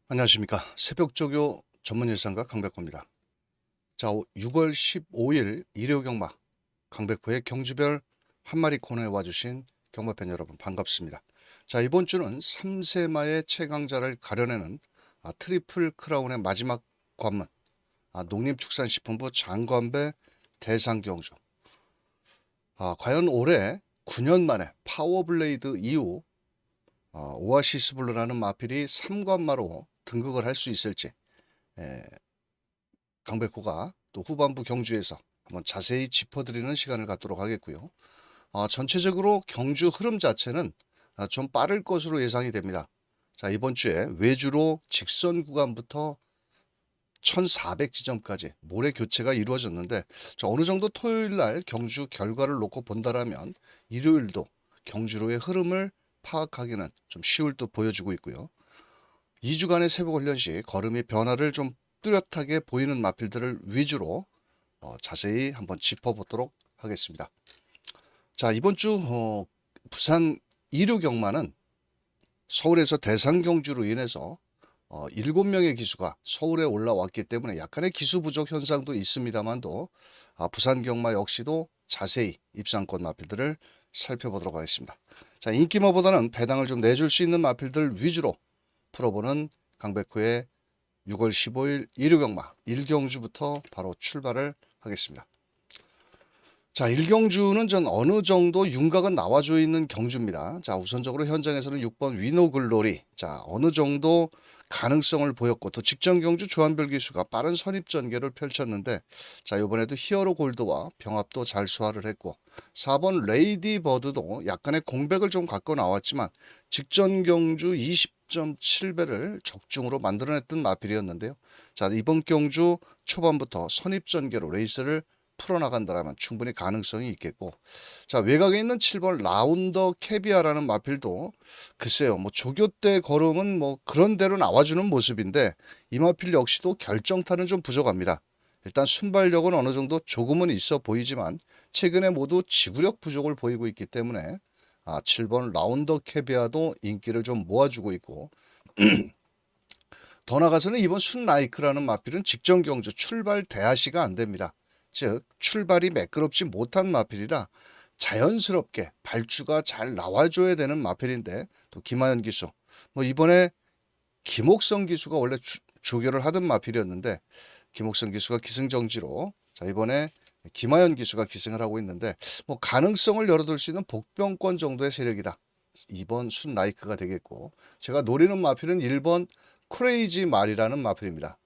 안녕하십니까. 새벽조교 전문일상가 강백호입니다. 자, 6월 15일 일요경마 강백호의 경주별 한 마리 코너에 와주신 경마팬 여러분 반갑습니다. 자, 이번 주는 3세마의 최강자를 가려내는 트리플 크라운의 마지막 관문, 농림축산식품부 장관배 대상경주. 과연 올해 9년 만에 파워블레이드 이후 오아시스 블루라는 마필이 3관마로 등극을 할 수 있을지 강백호가 또 후반부 경주에서 한번 자세히 짚어드리는 시간을 갖도록 하겠고요. 전체적으로 경주 흐름 자체는 좀 빠를 것으로 예상이 됩니다. 자, 이번 주에 외주로 직선 구간부터 1400지점까지 모래 교체가 이루어졌는데 어느 정도 토요일 날 경주 결과를 놓고 본다라면 일요일도 경주로의 흐름을 파악하기는 좀 쉬울 듯 보여주고 있고요. 2주간의 세부 훈련 시 걸음의 변화를 좀 뚜렷하게 보이는 마필들을 위주로 자세히 한번 짚어보도록 하겠습니다. 자, 이번 주 부산 이류경마는 서울에서 대상경주로 인해서 7명의 기수가 서울에 올라왔기 때문에 약간의 기수 부족 현상도 있습니다만도 부산 경마 역시도 자세히 입상권 마필들을 살펴보도록 하겠습니다. 자, 인기마보다는 배당을 좀 내줄 수 있는 마필들 위주로 풀어보는 강백호의 6월 15일 일요경마 1경주부터 바로 출발을 하겠습니다. 자, 1경주는 전 어느 정도 윤곽은 나와져 있는 경주입니다. 자, 우선적으로 현장에서는 6번 위노글로리, 자, 어느 정도 가능성을 보였고 또 직전 경주 조한별 기수가 빠른 선입 전개를 펼쳤는데, 자, 이번에도 히어로 골드와 병합도 잘 소화를 했고 4번 레이디 버드도 약간의 공백을 좀 갖고 나왔지만 직전 경주 20.7배를 적중으로 만들어냈던 마필이었는데요. 자, 이번 경주 초반부터 선입 전개로 레이스를 풀어나간다면 충분히 가능성이 있겠고, 자, 외곽에 있는 7번 라운더 캐비아라는 마필도 글쎄요, 뭐 조교 때 걸음은 뭐 그런 대로 나와주는 모습인데 이 마필 역시도 결정타는 좀 부족합니다. 일단 순발력은 어느 정도 조금은 있어 보이지만 최근에 모두 지구력 부족을 보이고 있기 때문에 7번 라운더 캐비아도 인기를 좀 모아주고 있고 더 나가서는 이번 순라이크라는 마필은 직전 경주 출발 대하시가 안 됩니다. 즉 출발이 매끄럽지 못한 마필이라 자연스럽게 발주가 잘 나와줘야 되는 마필인데 또 김하연 기수, 뭐 이번에 김옥성 기수가 원래 조교를 하던 마필이었는데 김옥성 기수가 기승정지로, 자, 이번에 김하연 기수가 기승을 하고 있는데 뭐 가능성을 열어둘 수 있는 복병권 정도의 세력이다. 2번 순라이크가 되겠고, 제가 노리는 마필은 1번 크레이지 말이라는 마필입니다.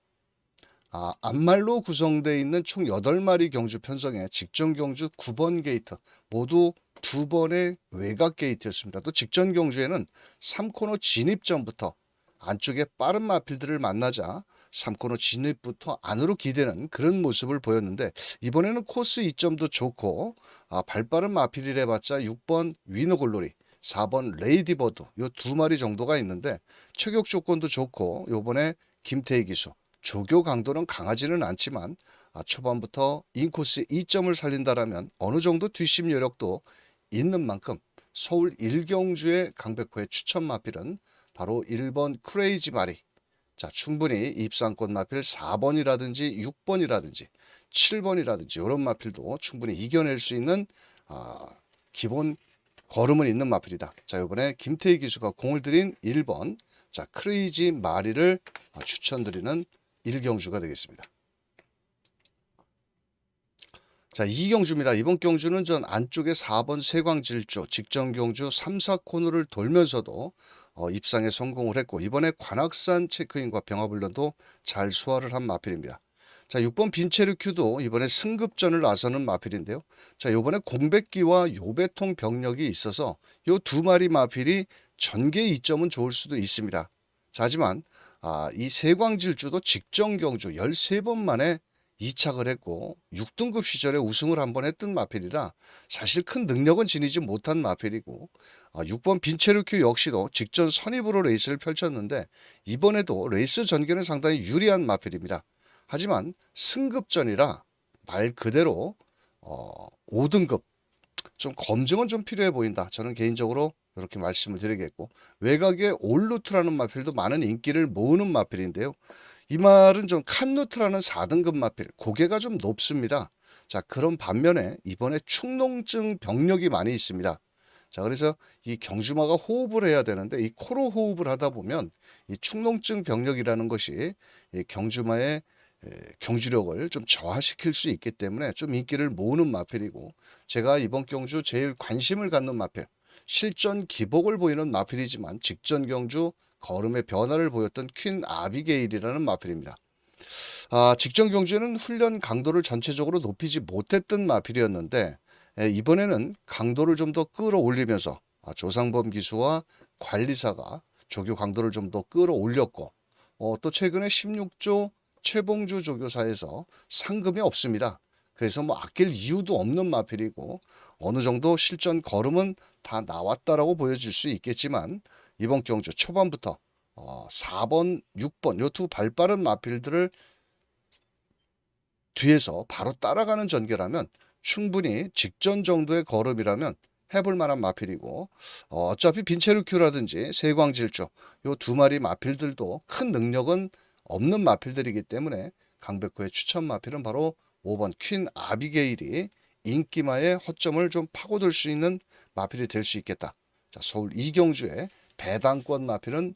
앞말로 구성되어 있는 총 8마리 경주 편성에 직전 경주 9번 게이트, 모두 2번의 외곽 게이트였습니다. 또 직전 경주에는 3코너 진입 전부터 안쪽에 빠른 마필들을 만나자 3코너 진입부터 안으로 기대는 그런 모습을 보였는데 이번에는 코스 이점도 좋고 발빠른 마필이래 봤자 6번 위너골로리, 4번 레이디버드 요 2마리 정도가 있는데 체격 조건도 좋고 요번에 김태희 기수 조교 강도는 강하지는 않지만 초반부터 인코스 2점을 살린다라면 어느 정도 뒷심 여력도 있는 만큼 서울 1경주의 강백호의 추천 마필은 바로 1번 크레이지 마리. 자, 충분히 입상권 마필 4번이라든지 6번이라든지 7번이라든지 이런 마필도 충분히 이겨낼 수 있는 기본 걸음은 있는 마필이다. 자, 이번에 김태희 기수가 공을 들인 1번, 자, 크레이지 마리를 추천드리는 1경주가 되겠습니다. 자, 2경주입니다. 이번 경주는 전 안쪽에 4번 세광질주 직전 경주 3, 4코너를 돌면서도 입상에 성공을 했고 이번에 관악산 체크인과 병합훈련도 잘 소화를 한 마필입니다. 자, 6번 빈체르큐도 이번에 승급전을 나서는 마필인데요. 자, 이번에 공백기와 요배통 병력이 있어서 요 2마리 마필이 전개 이점은 좋을 수도 있습니다. 자, 하지만 이 세광질주도 직전 경주 13번 만에 이착을 했고 6등급 시절에 우승을 한번 했던 마필이라 사실 큰 능력은 지니지 못한 마필이고 6번 빈체르큐 역시도 직전 선입으로 레이스를 펼쳤는데 이번에도 레이스 전개는 상당히 유리한 마필입니다. 하지만 승급전이라 말 그대로 5등급 좀 검증은 좀 필요해 보인다. 저는 개인적으로 이렇게 말씀을 드리겠고, 외곽에 올루트라는 마필도 많은 인기를 모으는 마필인데요. 이 말은 좀 칸루트라는 4등급 마필, 고개가 좀 높습니다. 자, 그런 반면에 이번에 축농증 병력이 많이 있습니다. 자, 그래서 이 경주마가 호흡을 해야 되는데 이 코로 호흡을 하다 보면 이 축농증 병력이라는 것이 이 경주마의 경주력을 좀 저하시킬 수 있기 때문에 좀 인기를 모으는 마필이고, 제가 이번 경주 제일 관심을 갖는 마필, 실전 기복을 보이는 마필이지만 직전 경주 걸음의 변화를 보였던 퀸 아비게일이라는 마필입니다. 직전 경주에는 훈련 강도를 전체적으로 높이지 못했던 마필이었는데 이번에는 강도를 좀 더 끌어올리면서 조상범 기수와 관리사가 조교 강도를 좀 더 끌어올렸고, 또 최근에 16조 최봉주 조교사에서 상금이 없습니다. 그래서 뭐 아낄 이유도 없는 마필이고, 어느 정도 실전 걸음은 다 나왔다라고 보여질 수 있겠지만 이번 경주 초반부터 4번, 6번 요 두 발빠른 마필들을 뒤에서 바로 따라가는 전개라면 충분히 직전 정도의 걸음이라면 해볼 만한 마필이고, 어차피 빈체르큐라든지 세광질주 요 두 마리 마필들도 큰 능력은 없는 마필들이기 때문에 강백호의 추천 마필은 바로 5번 퀸 아비게일이 인기마의 허점을 좀 파고들 수 있는 마필이 될 수 있겠다. 자, 서울 이경주의 배당권 마필은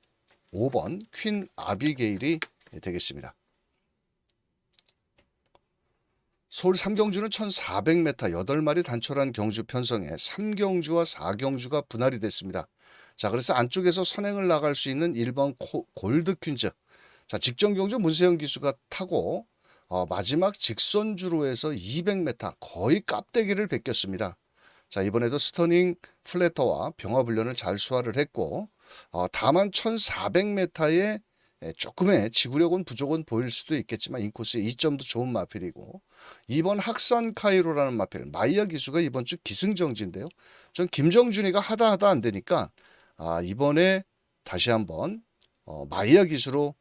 5번 퀸 아비게일이 되겠습니다. 서울 3경주는 1400m 8마리 단촐한 경주 편성에 3경주와 4경주가 분할이 됐습니다. 자, 그래서 안쪽에서 선행을 나갈 수 있는 1번 골드 퀸즈. 자, 직전 경주 문세영 기수가 타고 마지막 직선주로 해서 200m 거의 깝대기를 베꼈습니다. 자, 이번에도 스터닝 플래터와 병합훈련을 잘 소화를 했고, 다만 1400m의 조금의 지구력은 부족은 보일 수도 있겠지만 인코스의 이점도 좋은 마필이고, 이번 학산 카이로라는 마필 마이야 기수가 이번 주 기승정지인데요. 전 김정준이가 하다 안 되니까 이번에 다시 한번 마이야 기수로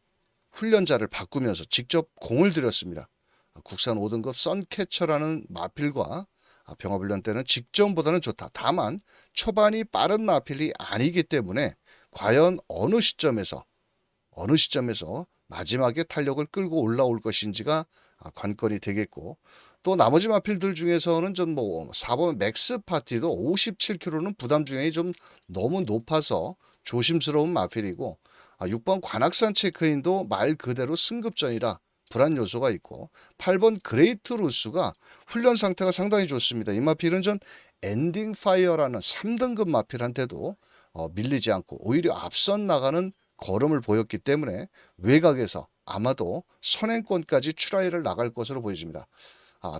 훈련자를 바꾸면서 직접 공을 들였습니다. 국산 5등급 선캐쳐라는 마필과 병합훈련 때는 직전보다는 좋다. 다만 초반이 빠른 마필이 아니기 때문에 과연 어느 시점에서 마지막에 탄력을 끌고 올라올 것인지가 관건이 되겠고, 또 나머지 마필들 중에서는 좀 뭐 4번 맥스 파티도 57kg는 부담 중량이 좀 너무 높아서 조심스러운 마필이고, 6번 관악산 체크인도 말 그대로 승급전이라 불안 요소가 있고, 8번 그레이트 루스가 훈련 상태가 상당히 좋습니다. 이 마필은 전 엔딩 파이어라는 3등급 마필한테도 밀리지 않고 오히려 앞선 나가는 걸음을 보였기 때문에 외곽에서 아마도 선행권까지 추라이를 나갈 것으로 보여집니다.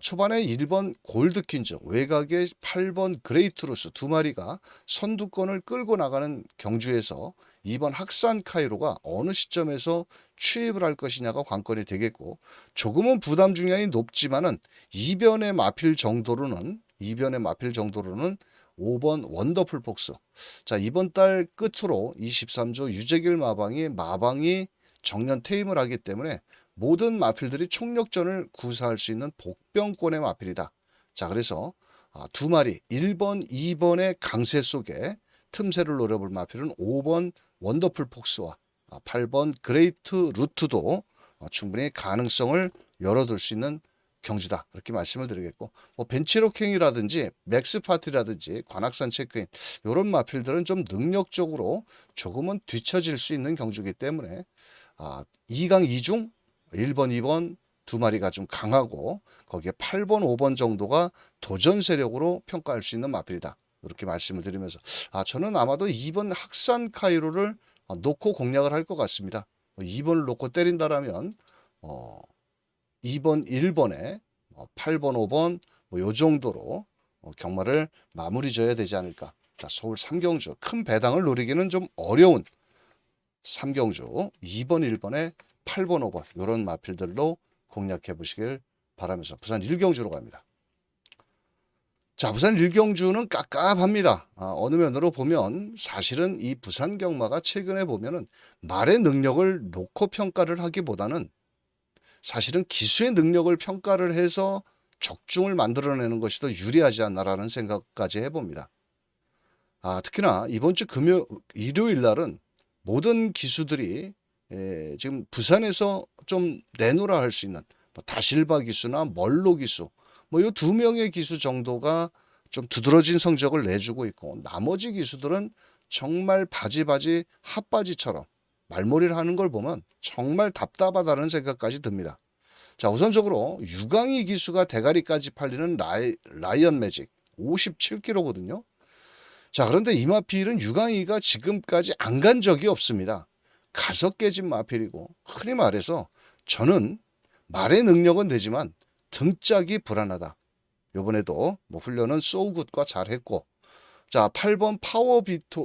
초반에 1번 골드퀸즈, 외곽에 8번 그레이트루스 두 마리가 선두권을 끌고 나가는 경주에서 2번 학산 카이로가 어느 시점에서 취입을 할 것이냐가 관건이 되겠고, 조금은 부담 중량이 높지만은 이변의 마필 정도로는 5번 원더풀 폭스. 자, 이번 달 끝으로 23조 유재길 마방이 정년 퇴임을 하기 때문에 모든 마필들이 총력전을 구사할 수 있는 복병권의 마필이다. 자, 그래서 두 마리 1번, 2번의 강세 속에 틈새를 노려볼 마필은 5번 원더풀 폭스와 8번 그레이트 루트도 충분히 가능성을 열어둘 수 있는 경주다, 이렇게 말씀을 드리겠고, 뭐 벤치로킹이라든지 맥스파티라든지 관악산 체크인 이런 마필들은 좀 능력적으로 조금은 뒤처질 수 있는 경주이기 때문에 2강 2중 1번 2번 두 마리가 좀 강하고 거기에 8번 5번 정도가 도전 세력으로 평가할 수 있는 마필이다, 이렇게 말씀을 드리면서 저는 아마도 2번 학산 카이로를 놓고 공략을 할 것 같습니다. 2번을 놓고 때린다라면 2번, 1번에 8번, 5번 뭐 요 정도로 경마를 마무리 져야 되지 않을까. 자, 서울 3경주 큰 배당을 노리기는 좀 어려운 3경주 2번, 1번에 8번, 5번 이런 마필들로 공략해 보시길 바라면서 부산 1경주로 갑니다. 자, 부산 1경주는 깝깝합니다. 어느 면으로 보면 사실은 이 부산 경마가 최근에 보면은 말의 능력을 놓고 평가를 하기보다는 사실은 기수의 능력을 평가를 해서 적중을 만들어내는 것이 더 유리하지 않나라는 생각까지 해봅니다. 특히나 이번 주 일요일 날은 모든 기수들이 지금 부산에서 좀 내노라 할 수 있는 뭐 다실바 기수나 멀로 기수 뭐 이 두 명의 기수 정도가 좀 두드러진 성적을 내주고 있고, 나머지 기수들은 정말 바지바지 핫바지처럼 말몰이를 하는 걸 보면 정말 답답하다는 생각까지 듭니다. 자, 우선적으로 유강희 기수가 대가리까지 팔리는 라이언 매직 57kg거든요. 자, 그런데 이 마필은 유강희가 지금까지 안 간 적이 없습니다. 가서 깨진 마필이고, 흔히 말해서 저는 말의 능력은 되지만 등짝이 불안하다. 요번에도 뭐 훈련은 소우굿과 잘했고, 자, 8번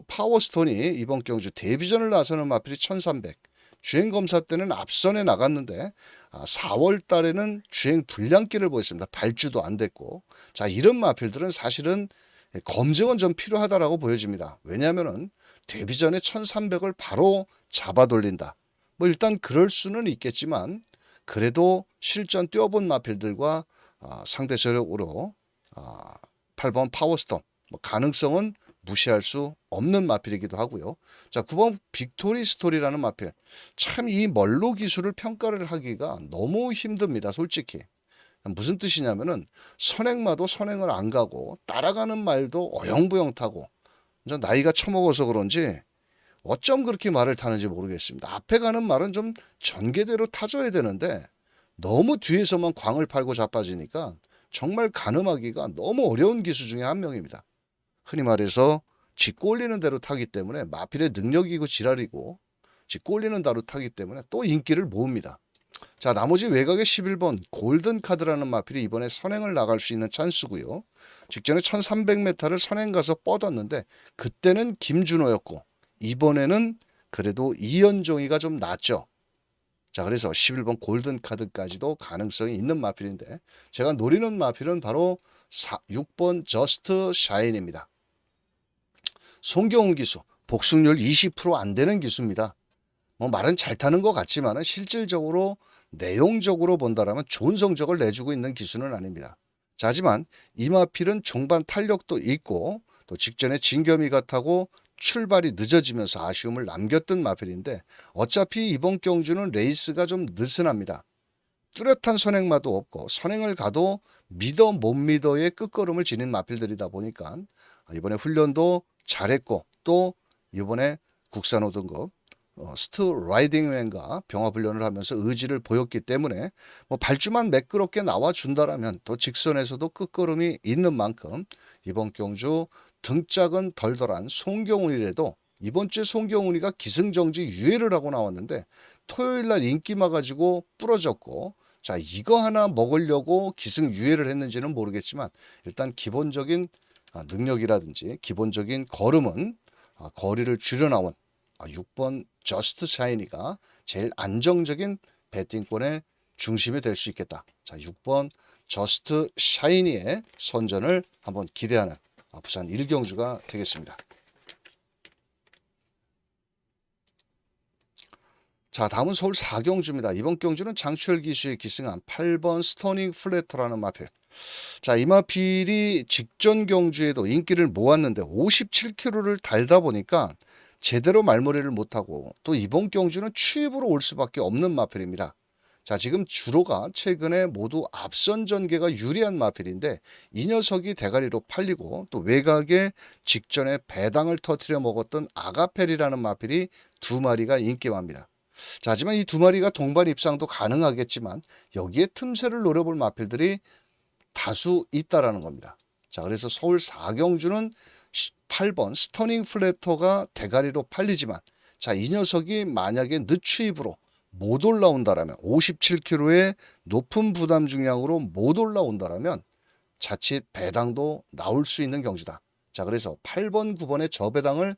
파워스톤이 이번 경주 데뷔전을 나서는 마필이 1300. 주행검사 때는 앞선에 나갔는데 4월 달에는 주행 불량기를 보였습니다. 발주도 안 됐고. 자, 이런 마필들은 사실은 검증은 좀 필요하다라고 보여집니다. 왜냐하면은 데뷔전에 1300을 바로 잡아 돌린다. 뭐 일단 그럴 수는 있겠지만 그래도 실전 뛰어본 마필들과 상대적으로 8번 파워스톤 뭐 가능성은 무시할 수 없는 마필이기도 하고요. 자, 9번 빅토리 스토리라는 마필. 참 이 멀로 기술을 평가를 하기가 너무 힘듭니다. 솔직히. 무슨 뜻이냐면은 선행마도 선행을 안 가고 따라가는 말도 어영부영 타고, 나이가 처먹어서 그런지 어쩜 그렇게 말을 타는지 모르겠습니다. 앞에 가는 말은 좀 전개대로 타줘야 되는데 너무 뒤에서만 광을 팔고 자빠지니까 정말 가늠하기가 너무 어려운 기수 중에 한 명입니다. 흔히 말해서 지 꼴리는 대로 타기 때문에 마필의 능력이고 지랄이고, 지 꼴리는 대로 타기 때문에 또 인기를 모읍니다. 자, 나머지 외곽의 11번 골든카드라는 마필이 이번에 선행을 나갈 수 있는 찬스고요. 직전에 1300m를 선행 가서 뻗었는데 그때는 김준호였고, 이번에는 그래도 이현종이가 좀 낫죠. 자, 그래서 11번 골든카드까지도 가능성이 있는 마필인데, 제가 노리는 마필은 바로 6번 저스트 샤인입니다. 송경훈 기수, 복승률 20%안 되는 기수입니다. 뭐 말은 잘 타는 것 같지만 실질적으로 내용적으로 본다라면 좋은 성적을 내주고 있는 기수는 아닙니다. 자, 하지만 이 마필은 종반 탄력도 있고 또 직전에 진겸이가 타고 출발이 늦어지면서 아쉬움을 남겼던 마필인데, 어차피 이번 경주는 레이스가 좀 느슨합니다. 뚜렷한 선행마도 없고 선행을 가도 믿어 못 믿어의 끝걸음을 지닌 마필들이다 보니까 이번에 훈련도 잘했고, 또 이번에 국산 5등급 스트 라이딩맨과 병합훈련을 하면서 의지를 보였기 때문에 뭐 발주만 매끄럽게 나와준다라면 또 직선에서도 끝걸음이 있는 만큼 이번 경주 등짝은 덜덜한 송경훈이라도, 이번 주에 송경훈이가 기승정지 유예를 하고 나왔는데 토요일날 인기마 가지고 부러졌고, 자, 이거 하나 먹으려고 기승유예를 했는지는 모르겠지만 일단 기본적인 능력이라든지 기본적인 걸음은 거리를 줄여나온 6번 저스트 샤이니가 제일 안정적인 배팅권의 중심이 될 수 있겠다. 자, 6번 저스트 샤이니의 선전을 한번 기대하는 부산 1경주가 되겠습니다. 자, 다음은 서울 4경주입니다. 이번 경주는 장추열 기수의 기승한 8번 스토닝 플래터라는 마필. 자, 이 마필이 직전 경주에도 인기를 모았는데 57km를 달다 보니까 제대로 말머리를 못하고, 또 이번 경주는 추입으로 올 수밖에 없는 마필입니다. 자, 지금 주로가 최근에 모두 앞선 전개가 유리한 마필인데 이 녀석이 대가리로 팔리고, 또 외곽에 직전에 배당을 터뜨려 먹었던 아가펠이라는 마필이 두 마리가 인기입니다. 자, 하지만 이 두 마리가 동반 입상도 가능하겠지만 여기에 틈새를 노려볼 마필들이 다수 있다라는 겁니다. 자, 그래서 서울 4경주는 8번 스터닝 플래터가 대가리로 팔리지만, 자, 이 녀석이 만약에 늦추입으로 못 올라온다라면, 57kg의 높은 부담 중량으로 못 올라온다라면 자칫 배당도 나올 수 있는 경주다. 자, 그래서 8번 9번의 저배당을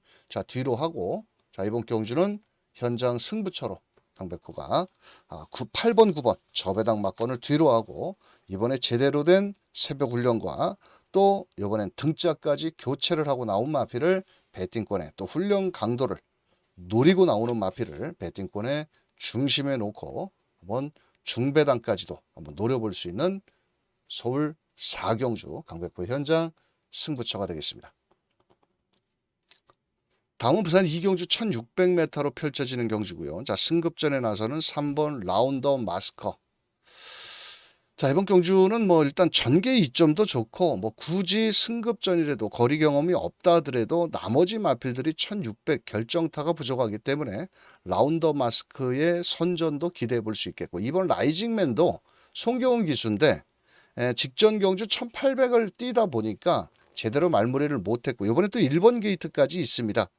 뒤로 하고, 자, 이번 경주는 현장 승부처로 강백호가 8번 9번 저배당 막건을 뒤로 하고, 이번에 제대로 된 새벽 훈련과 또 이번엔 등짝까지 교체를 하고 나온 마필을 배팅권에, 또 훈련 강도를 노리고 나오는 마필을 배팅권에 중심에 놓고 한번 중배당까지도 한번 노려볼 수 있는 서울 4경주 강백호 현장 승부처가 되겠습니다. 다음은 부산 이경주 1600m로 펼쳐지는 경주고요. 자, 승급전에 나서는 3번 라운더 마스커. 자, 이번 경주는 뭐 일단 전개 이점도 좋고 뭐 굳이 승급전이라도 거리 경험이 없다 하더라도 나머지 마필들이 1600 결정타가 부족하기 때문에 라운더 마스크의 선전도 기대해 볼 수 있겠고, 이번 라이징맨도 송경훈 기수인데 직전 경주 1800을 뛰다 보니까 제대로 말무리를 못했고, 이번에 또 1번 게이트까지 있습니다.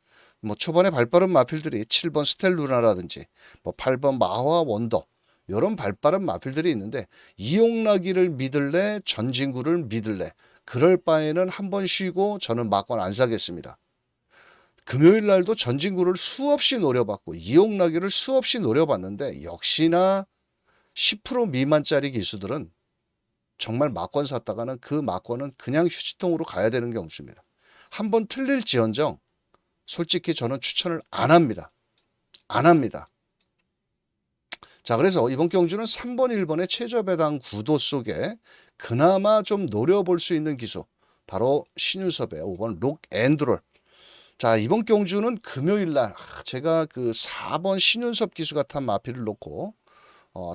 뭐 초반에 발빠른 마필들이 7번 스텔루나라든지 뭐 8번 마화 원더, 이런 발빠른 마필들이 있는데 이용락이를 믿을래 전진구를 믿을래, 그럴 바에는 한번 쉬고 저는 막권 안 사겠습니다. 금요일 날도 전진구를 수없이 노려봤고 이용락이를 수없이 노려봤는데 역시나 10% 미만짜리 기수들은 정말 막권 샀다가는 그 막권은 그냥 휴지통으로 가야 되는 경우입니다. 한번 틀릴지언정 솔직히 저는 추천을 안 합니다. 안 합니다. 자, 그래서 이번 경주는 3번, 1번의 최저배당 구도 속에 그나마 좀 노려볼 수 있는 기수, 바로 신유섭의 5번 록앤드롤. 자, 이번 경주는 금요일 날 제가 그 4번 신윤섭 기수가 탄 마필을 놓고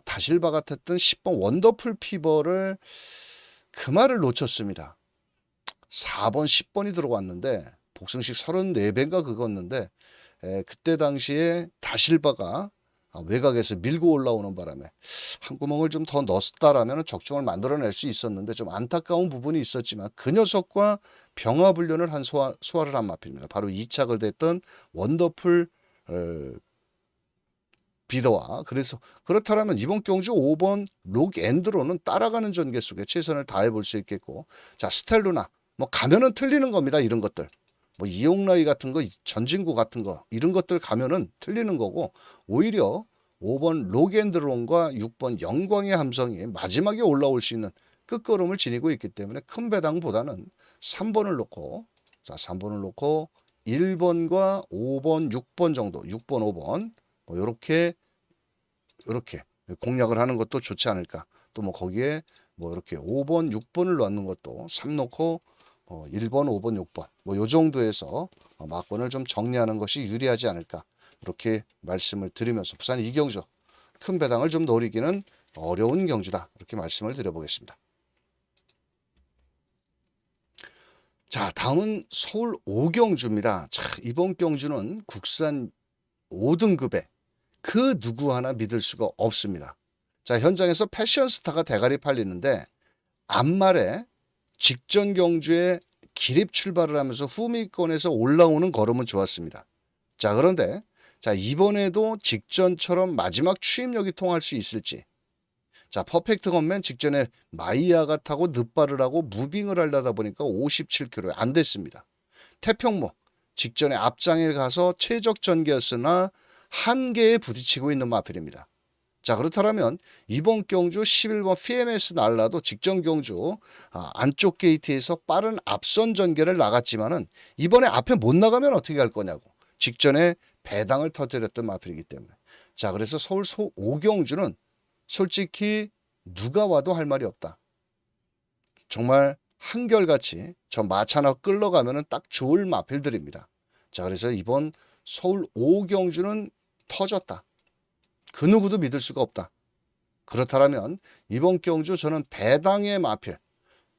다실바 같았던 10번 원더풀 피버를 그 말을 놓쳤습니다. 4번 10번이 들어왔는데 복승식 34배인가 그거였는데 그때 당시에 다실바가 외곽에서 밀고 올라오는 바람에 한 구멍을 좀 더 넣었다라면 적중을 만들어낼 수 있었는데 좀 안타까운 부분이 있었지만 그 녀석과 병화불련을 한 소화를 한 마필입니다. 바로 2착을 댔던 원더풀 비더와. 그래서 그렇다면 이번 경주 5번 록앤드로는 따라가는 전개 속에 최선을 다해 볼 수 있겠고, 자, 스텔루나 뭐 가면은 틀리는 겁니다. 이런 것들 뭐 이용라이 같은 거, 전진구 같은 거, 이런 것들 가면은 틀리는 거고, 오히려 5번 록앤드론과 6번 영광의 함성이 마지막에 올라올 수 있는 끝걸음을 지니고 있기 때문에 큰 배당보다는 3번을 놓고, 자, 3번을 놓고 1번과 5번, 6번 정도, 6번, 5번 뭐 요렇게 공략을 하는 것도 좋지 않을까. 또 뭐 거기에 뭐 이렇게 5번, 6번을 넣는 것도 3 놓고 1번, 5번, 6번 뭐 요 정도에서 막권을 좀 정리하는 것이 유리하지 않을까, 이렇게 말씀을 드리면서 부산 이경주 큰 배당을 좀 노리기는 어려운 경주다, 이렇게 말씀을 드려보겠습니다. 자, 다음은 서울 5경주입니다. 자, 이번 경주는 국산 5등급에 그 누구 하나 믿을 수가 없습니다. 자, 현장에서 패션스타가 대가리 팔리는데 앞말에 직전 경주에 기립 출발을 하면서 후미권에서 올라오는 걸음은 좋았습니다. 자, 그런데 자, 이번에도 직전처럼 마지막 추임력이 통할 수 있을지. 자, 퍼펙트 건맨 직전에 마이야가 타고 늪발을 하고 무빙을 하려다 보니까 57km에 안 됐습니다. 태평모 직전에 앞장에 가서 최적 전개였으나 한계에 부딪히고 있는 마필입니다. 자, 그렇다면 이번 경주 11번 PNS 날라도 직전 경주 안쪽 게이트에서 빠른 앞선 전개를 나갔지만은 이번에 앞에 못 나가면 어떻게 할 거냐고 직전에 배당을 터뜨렸던 마필이기 때문에. 자, 그래서 서울 5경주는 솔직히 누가 와도 할 말이 없다. 정말 한결같이 저 마차나 끌러가면은 딱 좋을 마필들입니다. 자, 그래서 이번 서울 5경주는 터졌다. 그 누구도 믿을 수가 없다. 그렇다면 이번 경주 저는 배당의 마필,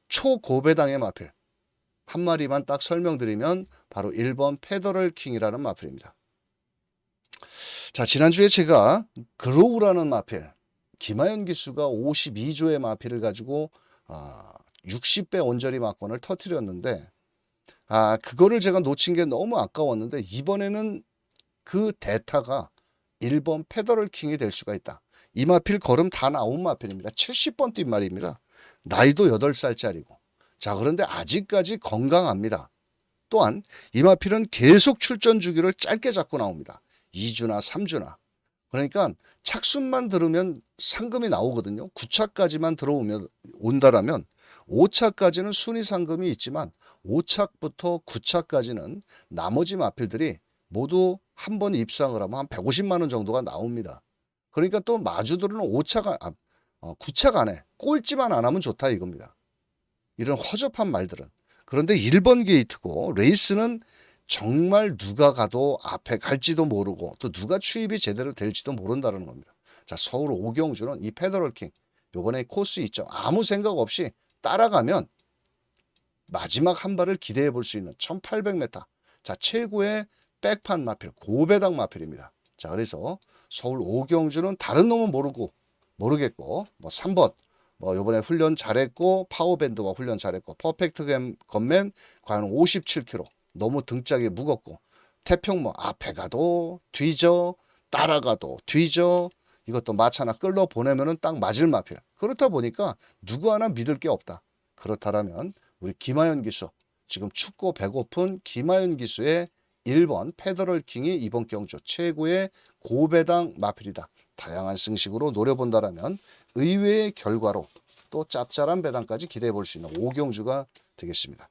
초고배당의 마필 한 마리만 딱 설명드리면 바로 1번 페더럴 킹이라는 마필입니다. 자, 지난주에 제가 그로우라는 마필, 김하연 기수가 52조의 마필을 가지고 60배 온저리 막권을 터뜨렸는데 그거를 제가 놓친 게 너무 아까웠는데 이번에는 그 대타가 1번 페더럴 킹이 될 수가 있다. 이 마필 걸음 다 나온 마필입니다. 70번 뛴 말입니다. 나이도 8살짜리고. 자, 그런데 아직까지 건강합니다. 또한 이 마필은 계속 출전 주기를 짧게 잡고 나옵니다. 2주나 3주나. 그러니까 착순만 들으면 상금이 나오거든요. 9차까지만 들어오면 온다라면 5차까지는 순위 상금이 있지만 5차부터 9차까지는 나머지 마필들이 모두 한 번 입상을 하면 한 150만 원 정도가 나옵니다. 그러니까 또 마주들은 9차 간에 꼴찌만 안 하면 좋다 이겁니다. 이런 허접한 말들은. 그런데 1번 게이트고 레이스는 정말 누가 가도 앞에 갈지도 모르고 또 누가 추입이 제대로 될지도 모른다는 겁니다. 자, 서울 오경주는 이 페더럴킹 요번에 코스 있죠. 아무 생각 없이 따라가면 마지막 한 발을 기대해 볼 수 있는 1800m. 자, 최고의 백판 마필, 고배당 마필입니다. 자, 그래서 서울 오경주는 다른 놈은 모르겠고, 뭐 3번, 뭐 요번에 훈련 잘했고, 파워밴드와 훈련 잘했고, 퍼펙트 건맨 과연 57kg. 너무 등짝이 무겁고, 태평모 앞에 가도 뒤져, 따라가도 뒤져, 이것도 마차나 끌러 보내면은 딱 맞을 마필. 그렇다 보니까 누구 하나 믿을 게 없다. 그렇다면 우리 김하연 기수, 지금 춥고 배고픈 김하연 기수의 1번 페더럴킹이 이번 경주 최고의 고배당 마필이다. 다양한 승식으로 노려본다라면 의외의 결과로 또 짭짤한 배당까지 기대해 볼 수 있는 오경주가 되겠습니다.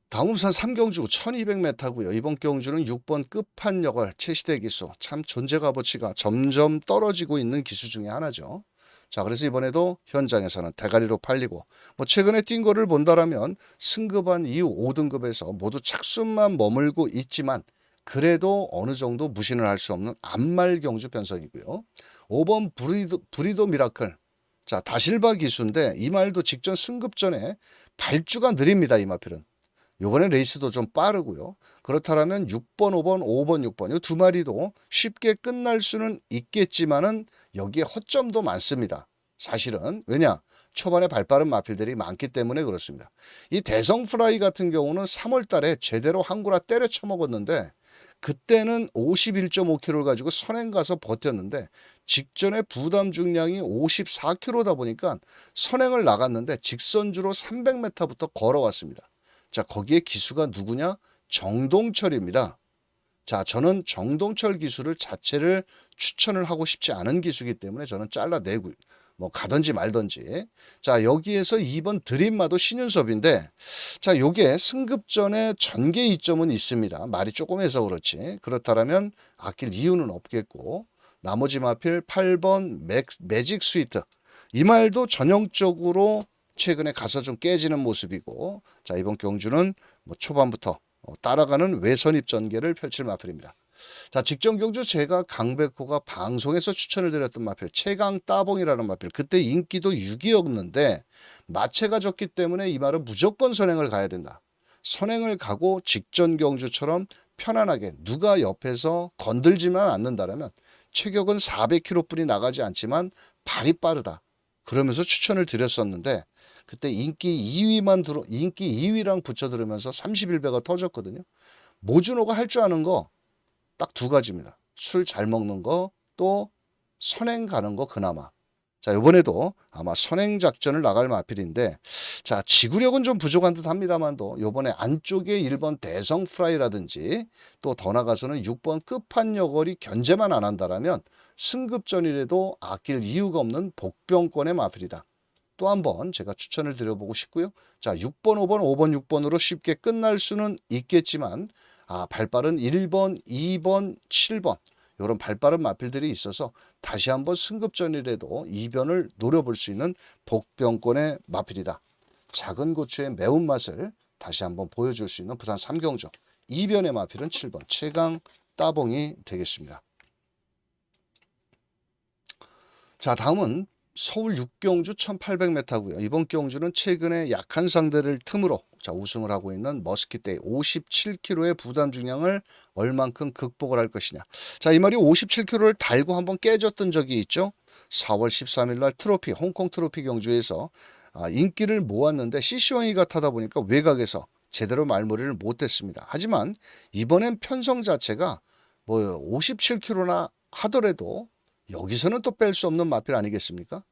다음 우선 3경주 1200m고요. 이번 경주는 6번 끝판여걸 최시대 기수, 참 존재 값어치가 점점 떨어지고 있는 기수 중에 하나죠. 자, 그래서 이번에도 현장에서는 대가리로 팔리고, 뭐 최근에 뛴 거를 본다라면 승급한 이후 5등급에서 모두 착순만 머물고 있지만 그래도 어느 정도 무신을 할 수 없는 안말 경주 편성이고요. 5번 브리도 미라클. 자, 다실바 기수인데 이 말도 직전 승급 전에 발주가 느립니다. 이 마필은. 요번에 레이스도 좀 빠르고요. 그렇다면 6번, 5번, 5번, 6번 이 두 마리도 쉽게 끝날 수는 있겠지만은 여기에 허점도 많습니다. 사실은 왜냐? 초반에 발빠른 마필들이 많기 때문에 그렇습니다. 이 대성 프라이 같은 경우는 3월 달에 제대로 한구라 때려 쳐먹었는데 그때는 51.5kg를 가지고 선행 가서 버텼는데 직전에 부담 중량이 54kg다 보니까 선행을 나갔는데 직선주로 300m부터 걸어왔습니다. 자, 거기에 기수가 누구냐? 정동철입니다. 자, 저는 정동철 기수를 자체를 추천을 하고 싶지 않은 기수이기 때문에 저는 잘라내고 뭐 가든지 말든지. 자, 여기에서 2번 드림마도 신윤섭인데 자, 요게 승급 전에 전개 이점은 있습니다. 말이 조금 해서 그렇지. 그렇다면 아낄 이유는 없겠고 나머지 마필 8번 매직 스위트. 이 말도 전형적으로 최근에 가서 좀 깨지는 모습이고 자, 이번 경주는 뭐 초반부터 따라가는 외선입 전개를 펼칠 마필입니다. 자, 직전 경주 제가 강백호가 방송에서 추천을 드렸던 마필 최강 따봉이라는 마필 그때 인기도 6위였는데 마체가 졌기 때문에 이 말은 무조건 선행을 가야 된다. 선행을 가고 직전 경주처럼 편안하게 누가 옆에서 건들지만 않는다면 체격은 400kg뿐이 나가지 않지만 발이 빠르다. 그러면서 추천을 드렸었는데 그때 인기 2위랑 붙여 들으면서 31배가 터졌거든요. 모준호가 할 줄 아는 거 딱 두 가지입니다. 술 잘 먹는 거 또 선행 가는 거 그나마. 자, 이번에도 아마 선행 작전을 나갈 마필인데 자, 지구력은 좀 부족한 듯 합니다만도 이번에 안쪽에 1번 대성 프라이라든지 또 더 나가서는 6번 끝판여걸이 견제만 안 한다라면 승급전이라도 아낄 이유가 없는 복병권의 마필이다. 또 한 번 제가 추천을 드려보고 싶고요. 자, 6번, 5번, 5번, 6번으로 쉽게 끝날 수는 있겠지만 발빠른 1번, 2번, 7번 이런 발빠른 마필들이 있어서 다시 한번 승급전이라도 이변을 노려볼 수 있는 복병권의 마필이다. 작은 고추의 매운맛을 다시 한번 보여줄 수 있는 부산 3경주 이변의 마필은 7번 최강 따봉이 되겠습니다. 자, 다음은 서울 6경주 1800m고요. 이번 경주는 최근에 약한 상대를 틈으로 자, 우승을 하고 있는 머스킷데이 57kg의 부담 중량을 얼만큼 극복을 할 것이냐. 자, 이 말이 57kg를 달고 한번 깨졌던 적이 있죠. 4월 13일 날 트로피 홍콩 트로피 경주에서 인기를 모았는데 CC1이 타다 보니까 외곽에서 제대로 말머리를 못했습니다. 하지만 이번엔 편성 자체가 뭐 57kg나 하더라도 여기서는 또 뺄 수 없는 마필 아니겠습니까?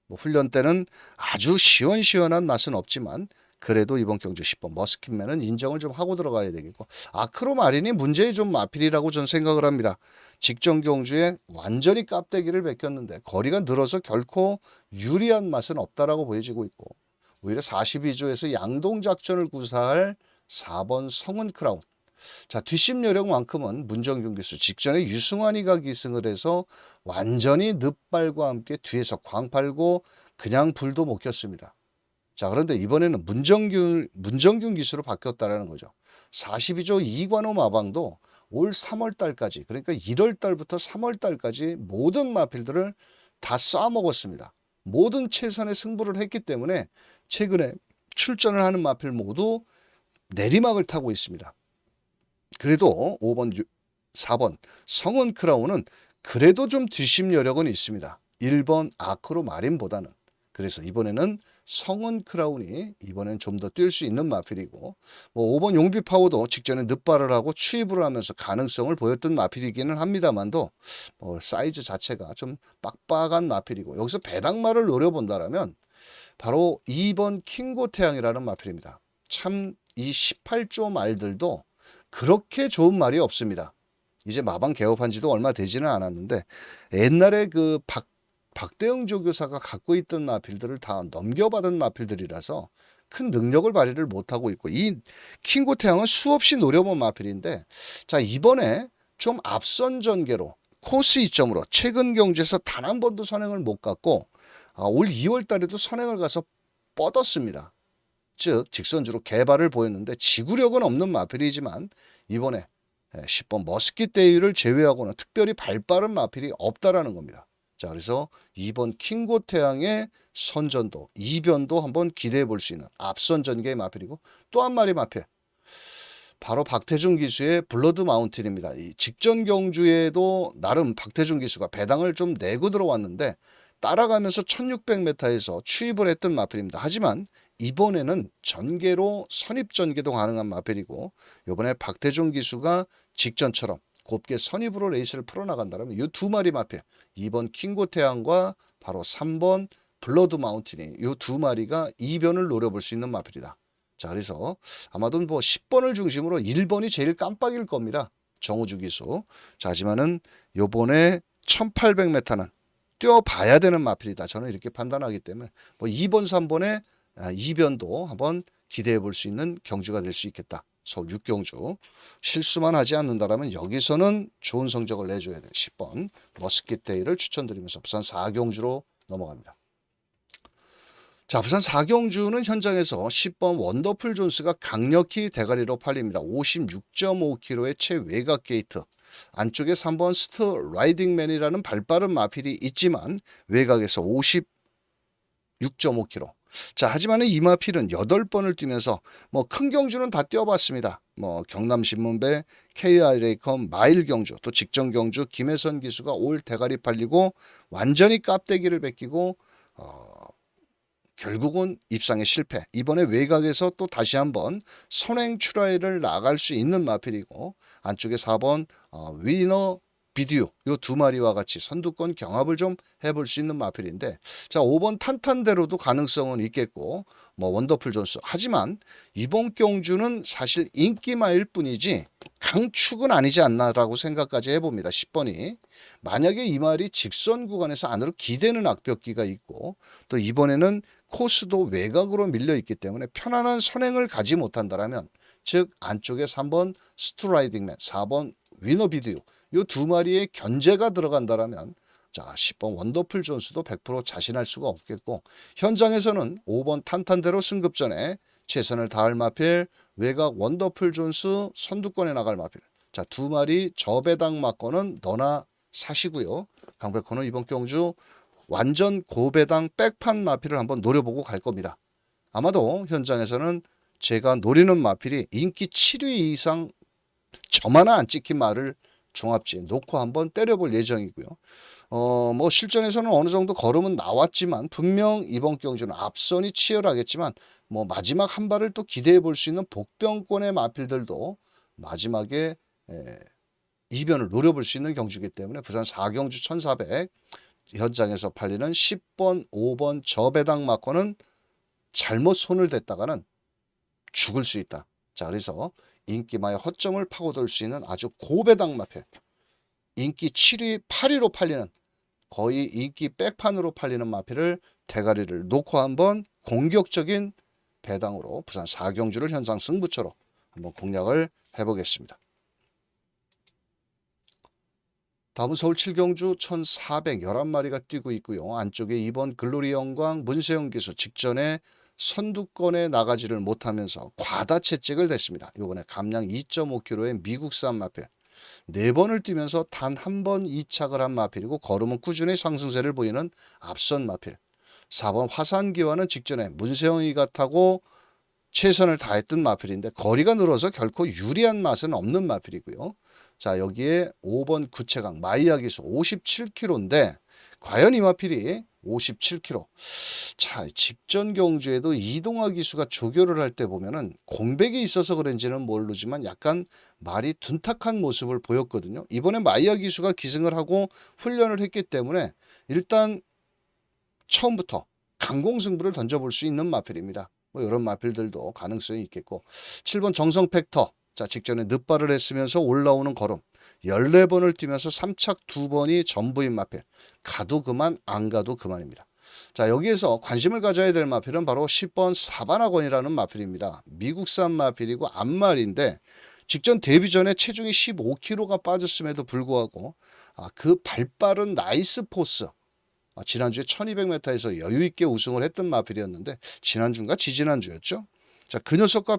뭐 훈련 때는 아주 시원시원한 맛은 없지만 그래도 이번 경주 10번 머스킷맨은 인정을 좀 하고 들어가야 되겠고 아크로마린이 문제의 좀 마필이라고 저는 생각을 합니다. 직전 경주에 완전히 깝대기를 베꼈는데 거리가 늘어서 결코 유리한 맛은 없다라고 보여지고 있고 오히려 42조에서 양동 작전을 구사할 4번 성은 크라운. 자, 뒷심 여력만큼은 문정균 기수 직전에 유승환이가 기승을 해서 완전히 늪발과 함께 뒤에서 광팔고 그냥 불도 못 켰습니다. 자, 그런데 이번에는 문정균 기수로 바뀌었다라는 거죠. 42조 이관호 마방도 올 3월 달까지, 그러니까 1월 달부터 3월 달까지 모든 마필들을 다 쏴먹었습니다. 모든 최선의 승부를 했기 때문에 최근에 출전을 하는 마필 모두 내리막을 타고 있습니다. 그래도 5번, 4번 성원 크라운은 그래도 좀 뒷심 여력은 있습니다. 1번 아크로 마린보다는. 그래서 이번에는 성은 크라운이 이번엔 좀 더 뛸 수 있는 마필이고, 뭐 5번 용비 파워도 직전에 늦발을 하고 추입을 하면서 가능성을 보였던 마필이기는 합니다만도 사이즈 자체가 좀 빡빡한 마필이고, 여기서 배당말을 노려본다라면 바로 2번 킹고 태양이라는 마필입니다. 참 이 18조 말들도 그렇게 좋은 말이 없습니다. 이제 마방 개업한 지도 얼마 되지는 않았는데 옛날에 그 박대영 조교사가 갖고 있던 마필들을 다 넘겨받은 마필들이라서 큰 능력을 발휘를 못하고 있고, 이 킹고 태양은 수없이 노려본 마필인데, 자, 이번에 좀 앞선 전개로 코스 이점으로 최근 경주에서 단 한 번도 선행을 못 갔고, 올 2월 달에도 선행을 가서 뻗었습니다. 즉 직선주로 개발을 보였는데 지구력은 없는 마필이지만 이번에 10번 머스킷 데이를 제외하고는 특별히 발빠른 마필이 없다라는 겁니다. 자, 그래서 2번 킹고 태양의 선전도, 이변도 한번 기대해 볼 수 있는 앞선 전개의 마필이고, 또 한 마리 마필 바로 박태준 기수의 블러드 마운틴입니다. 이 직전 경주에도 나름 박태준 기수가 배당을 좀 내고 들어왔는데 따라가면서 1600m에서 추입을 했던 마필입니다. 하지만 이번에는 전개로 선입 전개도 가능한 마필이고, 이번에 박태준 기수가 직전처럼 곱게 선입으로 레이스를 풀어나간다면 이 두 마리 마필, 2번 킹고 태양과 바로 3번 블러드 마운틴이 이 두 마리가 이변을 노려볼 수 있는 마필이다. 자, 그래서 아마도 뭐 10번을 중심으로 1번이 제일 깜빡일 겁니다. 정우주 기수. 자, 하지만은 요번에 1800m는 뛰어봐야 되는 마필이다. 저는 이렇게 판단하기 때문에 뭐 2번, 3번의 이변도 한번 기대해 볼 수 있는 경주가 될 수 있겠다. 서울 6경주. 실수만 하지 않는다라면 여기서는 좋은 성적을 내줘야 될 10번 머스킷 데이를 추천드리면서 부산 4경주로 넘어갑니다. 자, 부산 4경주는 현장에서 10번 원더풀 존스가 강력히 대가리로 팔립니다. 56.5km의 최외곽 게이트. 안쪽에 3번 스트 라이딩맨이라는 발빠른 마필이 있지만 외곽에서 56.5km. 자, 하지만 이 마필은 8번을 뛰면서 뭐 큰 경주는 다 뛰어봤습니다. 뭐 경남신문배, KR 레이컴, 마일 경주, 또 직전 경주 김혜선 기수가 올 대가리 팔리고 완전히 깝대기를 베끼고 결국은 입상에 실패. 이번에 외곽에서 또 다시 한번 선행 출하를 나갈 수 있는 마필이고, 안쪽에 4번 위너 비디오 요 두 마리와 같이 선두권 경합을 좀 해볼 수 있는 마필인데, 자, 5번 탄탄대로도 가능성은 있겠고, 뭐 원더풀 존스. 하지만 이번 경주는 사실 인기마일 뿐이지 강축은 아니지 않나라고 생각까지 해봅니다. 10번이 만약에 이 말이 직선 구간에서 안으로 기대는 악벽기가 있고, 또 이번에는 코스도 외곽으로 밀려 있기 때문에 편안한 선행을 가지 못한다라면, 즉 안쪽에 3번 스트라이딩맨, 4번 위너 비디오 이 두 마리의 견제가 들어간다라면, 자, 10번 원더풀 존스도 100% 자신할 수가 없겠고, 현장에서는 5번 탄탄대로 승급전에 최선을 다할 마필, 외곽 원더풀 존스 선두권에 나갈 마필. 자, 두 마리 저배당 맞고는 너나 사시고요. 강백호는 이번 경주 완전 고배당 백판 마필을 한번 노려보고 갈 겁니다. 아마도 현장에서는 제가 노리는 마필이 인기 7위 이상 점 하나 안 찍힌 말을 종합지에 놓고 한번 때려볼 예정이고요. 뭐 실전에서는 어느 정도 걸음은 나왔지만 분명 이번 경주는 앞선이 치열하겠지만 뭐 마지막 한 발을 또 기대해 볼 수 있는 복병권의 마필들도 마지막에 이변을 노려볼 수 있는 경주이기 때문에 부산 4경주 1400 현장에서 팔리는 10번, 5번 저배당 맞고는 잘못 손을 댔다가는 죽을 수 있다. 자, 그래서 인기마의 허점을 파고들 수 있는 아주 고배당 마필, 인기 7위, 8위로 팔리는 거의 인기 백판으로 팔리는 마필을 대가리를 놓고 한번 공격적인 배당으로 부산 4경주를 현상 승부처로 한번 공략을 해보겠습니다. 다음은 서울 7경주 1411마리가 뛰고 있고요. 안쪽에 2번 글로리 영광, 문세영 기수, 직전에 선두권에 나가지를 못하면서 과다 채찍을 댔습니다. 이번에 감량 2.5kg의 미국산 마필 4번을 뛰면서 단 한 번 이착을 한 마필이고 걸음은 꾸준히 상승세를 보이는 앞선 마필. 4번 화산기와는 직전에 문세영이가 타고 최선을 다했던 마필인데 거리가 늘어서 결코 유리한 맛은 없는 마필이고요. 자, 여기에 5번 구체강 마이야 기수 57kg인데 과연 이 마필이 57kg. 자, 직전 경주에도 이동화 기수가 조교를 할 때 보면은 공백이 있어서 그런지는 모르지만 약간 말이 둔탁한 모습을 보였거든요. 이번에 마이야 기수가 기승을 하고 훈련을 했기 때문에 일단 처음부터 강공승부를 던져볼 수 있는 마필입니다. 뭐 이런 마필들도 가능성이 있겠고 7번 정성 팩터. 자, 직전에 늦발을 했으면서 올라오는 걸음 14번을 뛰면서 3착 2번이 전부인 마필. 가도 그만 안 가도 그만입니다. 자, 여기에서 관심을 가져야 될 마필은 바로 10번 사바나건이라는 마필입니다. 미국산 마필이고 앞말인데 직전 데뷔 전에 체중이 15kg가 빠졌음에도 불구하고 그 발빠른 나이스 포스 지난주에 1200m에서 여유있게 우승을 했던 마필이었는데 지난주인가 지지난주였죠. 자, 그 녀석과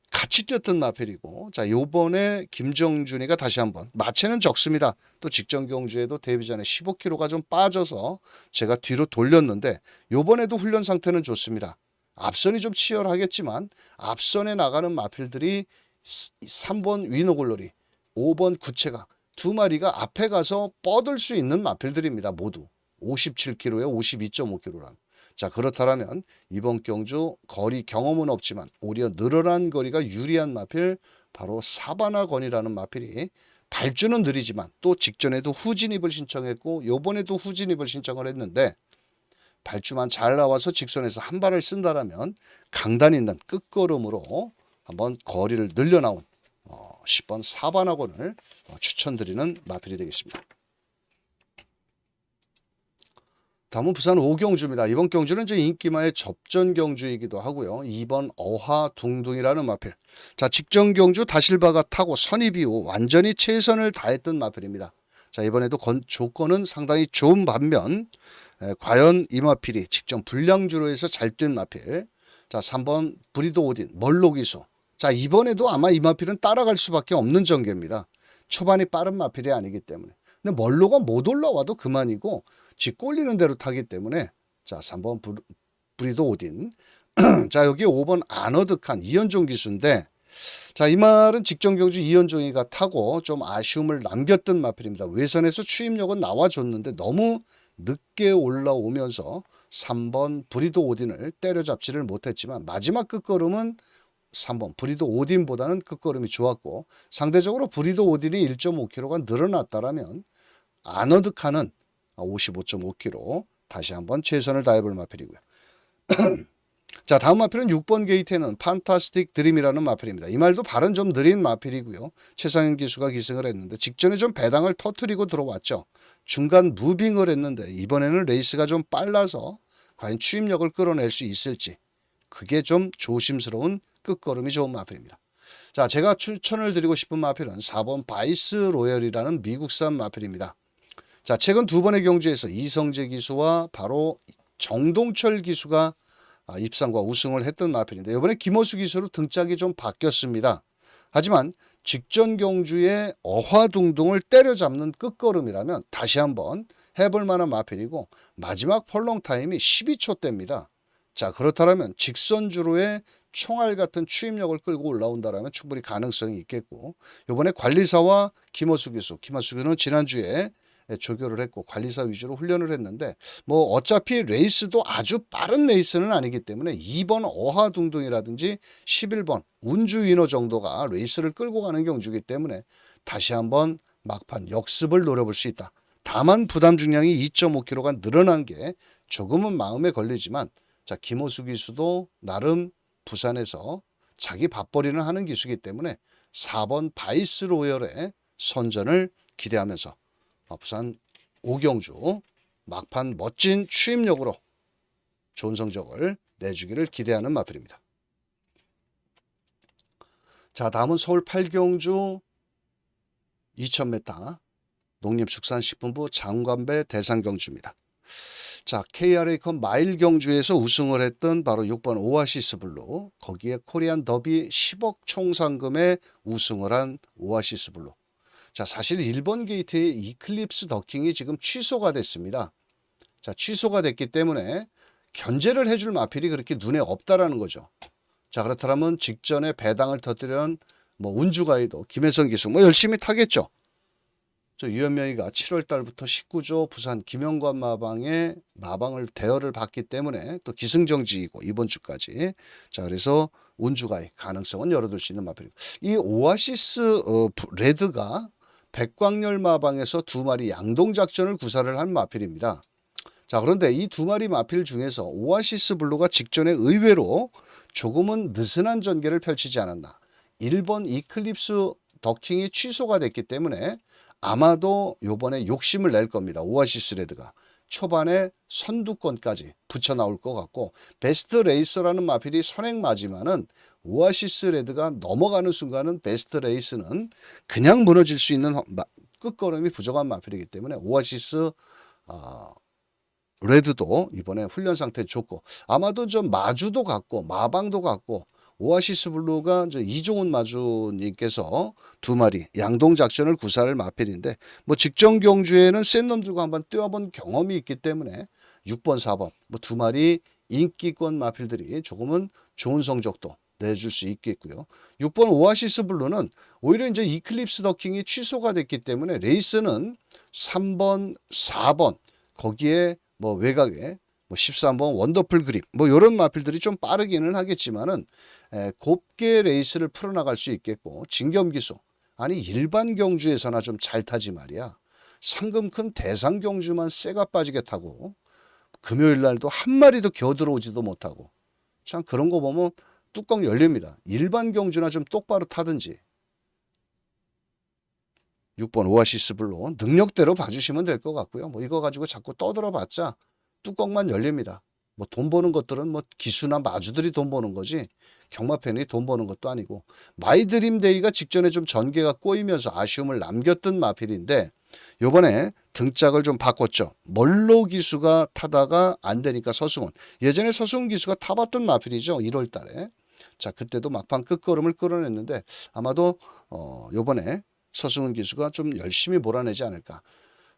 같이 뛰었던 마필이고 자, 요번에 김정준이가 다시 한번 마체는 적습니다. 또 직전 경주에도 데뷔 전에 15kg가 좀 빠져서 제가 뒤로 돌렸는데 요번에도 훈련 상태는 좋습니다. 앞선이 좀 치열하겠지만 앞선에 나가는 마필들이 3번 위너골로리 5번 구체가 두 마리가 앞에 가서 뻗을 수 있는 마필들입니다. 모두 57kg에 52.5kg. 자, 그렇다면 이번 경주 거리 경험은 없지만 오히려 늘어난 거리가 유리한 마필 바로 사바나건이라는 마필이 발주는 느리지만 또 직전에도 후진입을 신청했고 요번에도 후진입을 신청을 했는데 발주만 잘 나와서 직선에서 한 발을 쓴다라면 강단 있는 끝걸음으로 한번 거리를 늘려나온 10번 사바나건을 추천드리는 마필이 되겠습니다. 다음은 부산 오경주입니다. 이번 경주는 이제 인기마의 접전 경주이기도 하고요. 2번 어화둥둥이라는 마필. 자, 직전 경주 다실바가 타고 선입 이후 완전히 최선을 다했던 마필입니다. 자, 이번에도 조건은 상당히 좋은 반면 과연 이 마필이 직전 불량주로에서 잘 뛴 마필. 자, 3번 브리도 오딘 멀로기수. 자, 이번에도 아마 이 마필은 따라갈 수밖에 없는 전개입니다. 초반이 빠른 마필이 아니기 때문에. 근데 멀로가 못 올라와도 그만이고 쥐 꼴리는 대로 타기 때문에 자, 3번 브리도 오딘. 자, 여기 5번 아너드칸 이현종 기수인데 자, 이 말은 직전 경주 이현종이가 타고 좀 아쉬움을 남겼던 마필입니다. 외선에서 추임력은 나와줬는데 너무 늦게 올라오면서 3번 브리도 오딘을 때려잡지를 못했지만 마지막 끝걸음은 3번 브리도 오딘보다는 끝걸음이 좋았고 상대적으로 브리도 오딘이 1.5kg가 늘어났다라면 아너드칸은 55.5kg 다시 한번 최선을 다해볼 마필이고요. 자, 다음 마필은 6번 게이트에는 판타스틱 드림이라는 마필입니다. 이 말도 발은 좀 느린 마필이고요. 최상현 기수가 기승을 했는데 직전에 좀 배당을 터트리고 들어왔죠. 중간 무빙을 했는데 이번에는 레이스가 좀 빨라서 과연 추임력을 끌어낼 수 있을지 그게 좀 조심스러운 끝걸음이 좋은 마필입니다. 자, 제가 추천을 드리고 싶은 마필은 4번 바이스 로열이라는 미국산 마필입니다. 자, 최근 두 번의 경주에서 이성재 기수와 바로 정동철 기수가 입상과 우승을 했던 마필인데 이번에 김호수 기수로 등짝이 좀 바뀌었습니다. 하지만 직전 경주에 어화둥둥을 때려잡는 끝걸음이라면 다시 한번 해볼 만한 마필이고 마지막 펄롱 타임이 12초대입니다. 자, 그렇다면 직선주로의 총알 같은 추임력을 끌고 올라온다면 충분히 가능성이 있겠고 이번에 관리사와 김호수 기수는 지난주에 조교를 했고 관리사 위주로 훈련을 했는데 뭐 어차피 레이스도 아주 빠른 레이스는 아니기 때문에 2번 어하둥둥이라든지 11번 운주 위너 정도가 레이스를 끌고 가는 경주이기 때문에 다시 한번 막판 역습을 노려볼 수 있다. 다만 부담 중량이 2.5kg가 늘어난 게 조금은 마음에 걸리지만 자, 김호수 기수도 나름 부산에서 자기 밥벌이는 하는 기수이기 때문에 4번 바이스 로열의 선전을 기대하면서 부산 오경주 막판 멋진 추임력으로 좋은 성적을 내주기를 기대하는 마필입니다. 자, 다음은 서울 8경주 2000m 농림축산식품부 장관배 대상경주입니다. 자, KRA컵 마일 경주에서 우승을 했던 바로 6번 오아시스 블루, 거기에 코리안 더비 10억 총 상금에 우승을 한 오아시스 블루. 자, 사실 1번 게이트의 이클립스 더킹이 지금 취소가 됐습니다. 자, 취소가 됐기 때문에 견제를 해줄 마필이 그렇게 눈에 없다라는 거죠. 자, 그렇다면 직전에 배당을 터뜨린 뭐 운주가이도 김혜성 기수 뭐 열심히 타겠죠. 저 유현명이가 7월 달부터 19조 부산 김영관 마방의 마방을 대여를 받기 때문에 또 기승정지이고 이번 주까지. 자, 그래서 운주가이 가능성은 열어둘 수 있는 마필이고, 이 오아시스 레드가 백광열 마방에서 두 마리 양동 작전을 구사를 한 마필입니다. 자, 그런데 이 두 마리 마필 중에서 오아시스 블루가 직전에 의외로 조금은 느슨한 전개를 펼치지 않았나. 1번 이클립스 더킹이 취소가 됐기 때문에 아마도 요번에 욕심을 낼 겁니다. 오아시스 레드가 초반에 선두권까지 붙여 나올 것 같고, 베스트 레이서라는 마필이 선행 맞지만은 오아시스 레드가 넘어가는 순간은 베스트 레이스는 그냥 무너질 수 있는 끝걸음이 부족한 마필이기 때문에 오아시스 레드도 이번에 훈련 상태 좋고, 아마도 좀 마주도 같고 마방도 같고, 오아시스 블루가 이종훈 마주님께서 두 마리 양동 작전을 구사를 마필인데, 뭐 직전 경주에는 센 놈들과 한번 뛰어본 경험이 있기 때문에 6번 4번 뭐 두 마리 인기권 마필들이 조금은 좋은 성적도 내줄 수 있겠고요. 6번 오아시스 블루는 오히려 이제 이클립스 더킹이 취소가 됐기 때문에 레이스는 3번 4번 거기에 뭐 외곽에 뭐 13번 원더풀 그립 뭐 이런 마필들이 좀 빠르기는 하겠지만은 곱게 레이스를 풀어나갈 수 있겠고, 진겸기수 아니 일반 경주에서나 좀 잘 타지 말이야. 상금 큰 대상 경주만 쇠가 빠지게 타고 금요일 날도 한 마리도 겨 들어오지도 못하고, 참 그런 거 보면 뚜껑 열립니다. 일반 경주나 좀 똑바로 타든지. 6번 오아시스 블루 능력대로 봐주시면 될 것 같고요. 뭐 이거 가지고 자꾸 떠들어봤자 뚜껑만 열립니다. 뭐 돈 버는 것들은 뭐 기수나 마주들이 돈 버는 거지 경마팬이 돈 버는 것도 아니고, 마이드림 데이가 직전에 좀 전개가 꼬이면서 아쉬움을 남겼던 마필인데 요번에 등짝을 좀 바꿨죠. 멀로 기수가 타다가 안 되니까 서승훈, 예전에 서승훈 기수가 타봤던 마필이죠. 1월 달에. 자, 그때도 막판 끝걸음을 끌어냈는데 아마도 요번에 서승훈 기수가 좀 열심히 몰아내지 않을까.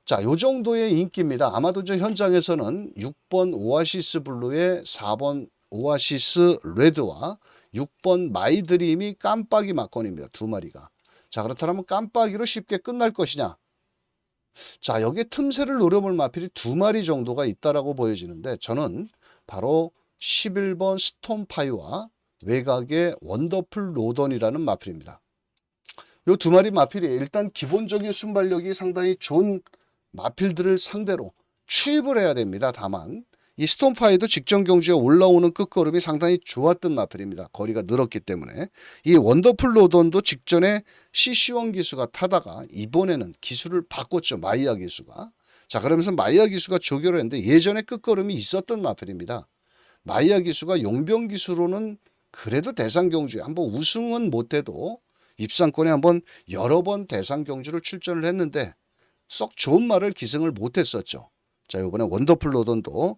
자, 요 정도의 인기입니다. 아마도 저 현장에서는 6번 오아시스 블루의 4번 오아시스 레드와 6번 마이드림이 깜빡이 막건입니다. 두 마리가. 자, 그렇다면 깜빡이로 쉽게 끝날 것이냐. 자, 여기에 틈새를 노려볼 마필이 두 마리 정도가 있다라고 보여지는데, 저는 바로 11번 스톰파이와 외곽의 원더풀 로던이라는 마필입니다. 요 두 마리 마필이 일단 기본적인 순발력이 상당히 좋은 마필들을 상대로 추입을 해야 됩니다. 다만 이 스톰파이도 직전 경주에 올라오는 끝걸음이 상당히 좋았던 마필입니다. 거리가 늘었기 때문에. 이 원더풀 로던도 직전에 CC1 기수가 타다가 이번에는 기수를 바꿨죠. 마이야 기수가. 자, 그러면서 마이야 기수가 조결을 했는데 예전에 끝걸음이 있었던 마필입니다. 마이야 기수가 용병 기수로는 그래도 대상 경주에 한번 우승은 못해도 입상권에 한번 여러 번 대상 경주를 출전을 했는데 썩 좋은 말을 기승을 못했었죠. 자, 이번에 원더풀 로던도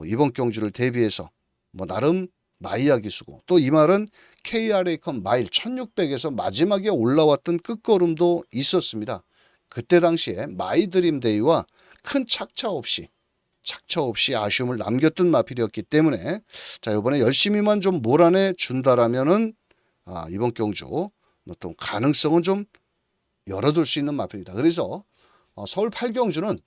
이번 경주를 대비해서 뭐 나름 마이야 기수고, 또 이 말은 KRA컵 마일 1600에서 마지막에 올라왔던 끝걸음도 있었습니다. 그때 당시에 마이드림 데이와 큰 착차 없이 아쉬움을 남겼던 마필이었기 때문에, 자, 이번에 열심히만 좀 몰아내 준다라면은 이번 경주 또 가능성은 좀 열어둘 수 있는 마필이다. 그래서 서울 8경주는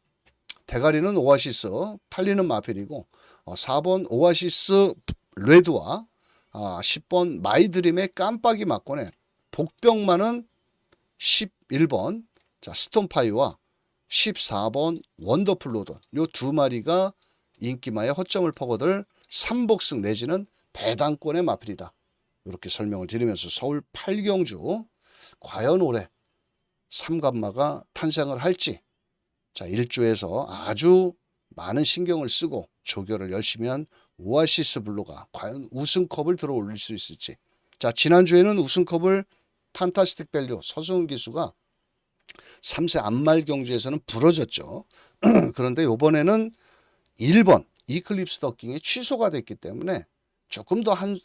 대가리는 오아시스 팔리는 마필이고, 4번 오아시스 레드와 10번 마이드림의 깜빡이 막권에 복병만은 11번 자 스톤파이와 14번 원더풀 로던, 요 두 마리가 인기마의 허점을 퍼거들 3복승 내지는 배당권의 마필이다. 이렇게 설명을 드리면서 서울 8경주 과연 올해 삼관마가 탄생을 할지, 자, 1조에서 아주 많은 신경을 쓰고 조결을 열심히 한 오아시스 블루가 과연 우승컵을 들어 올릴 수 있을지. 자, 지난주에는 우승컵을 판타스틱 밸류 서승훈 기수가 3세 안말 경주에서는 부러졌죠. 그런데 이번에는 1번 이클립스 더킹이 취소가 됐기 때문에 조금 더 한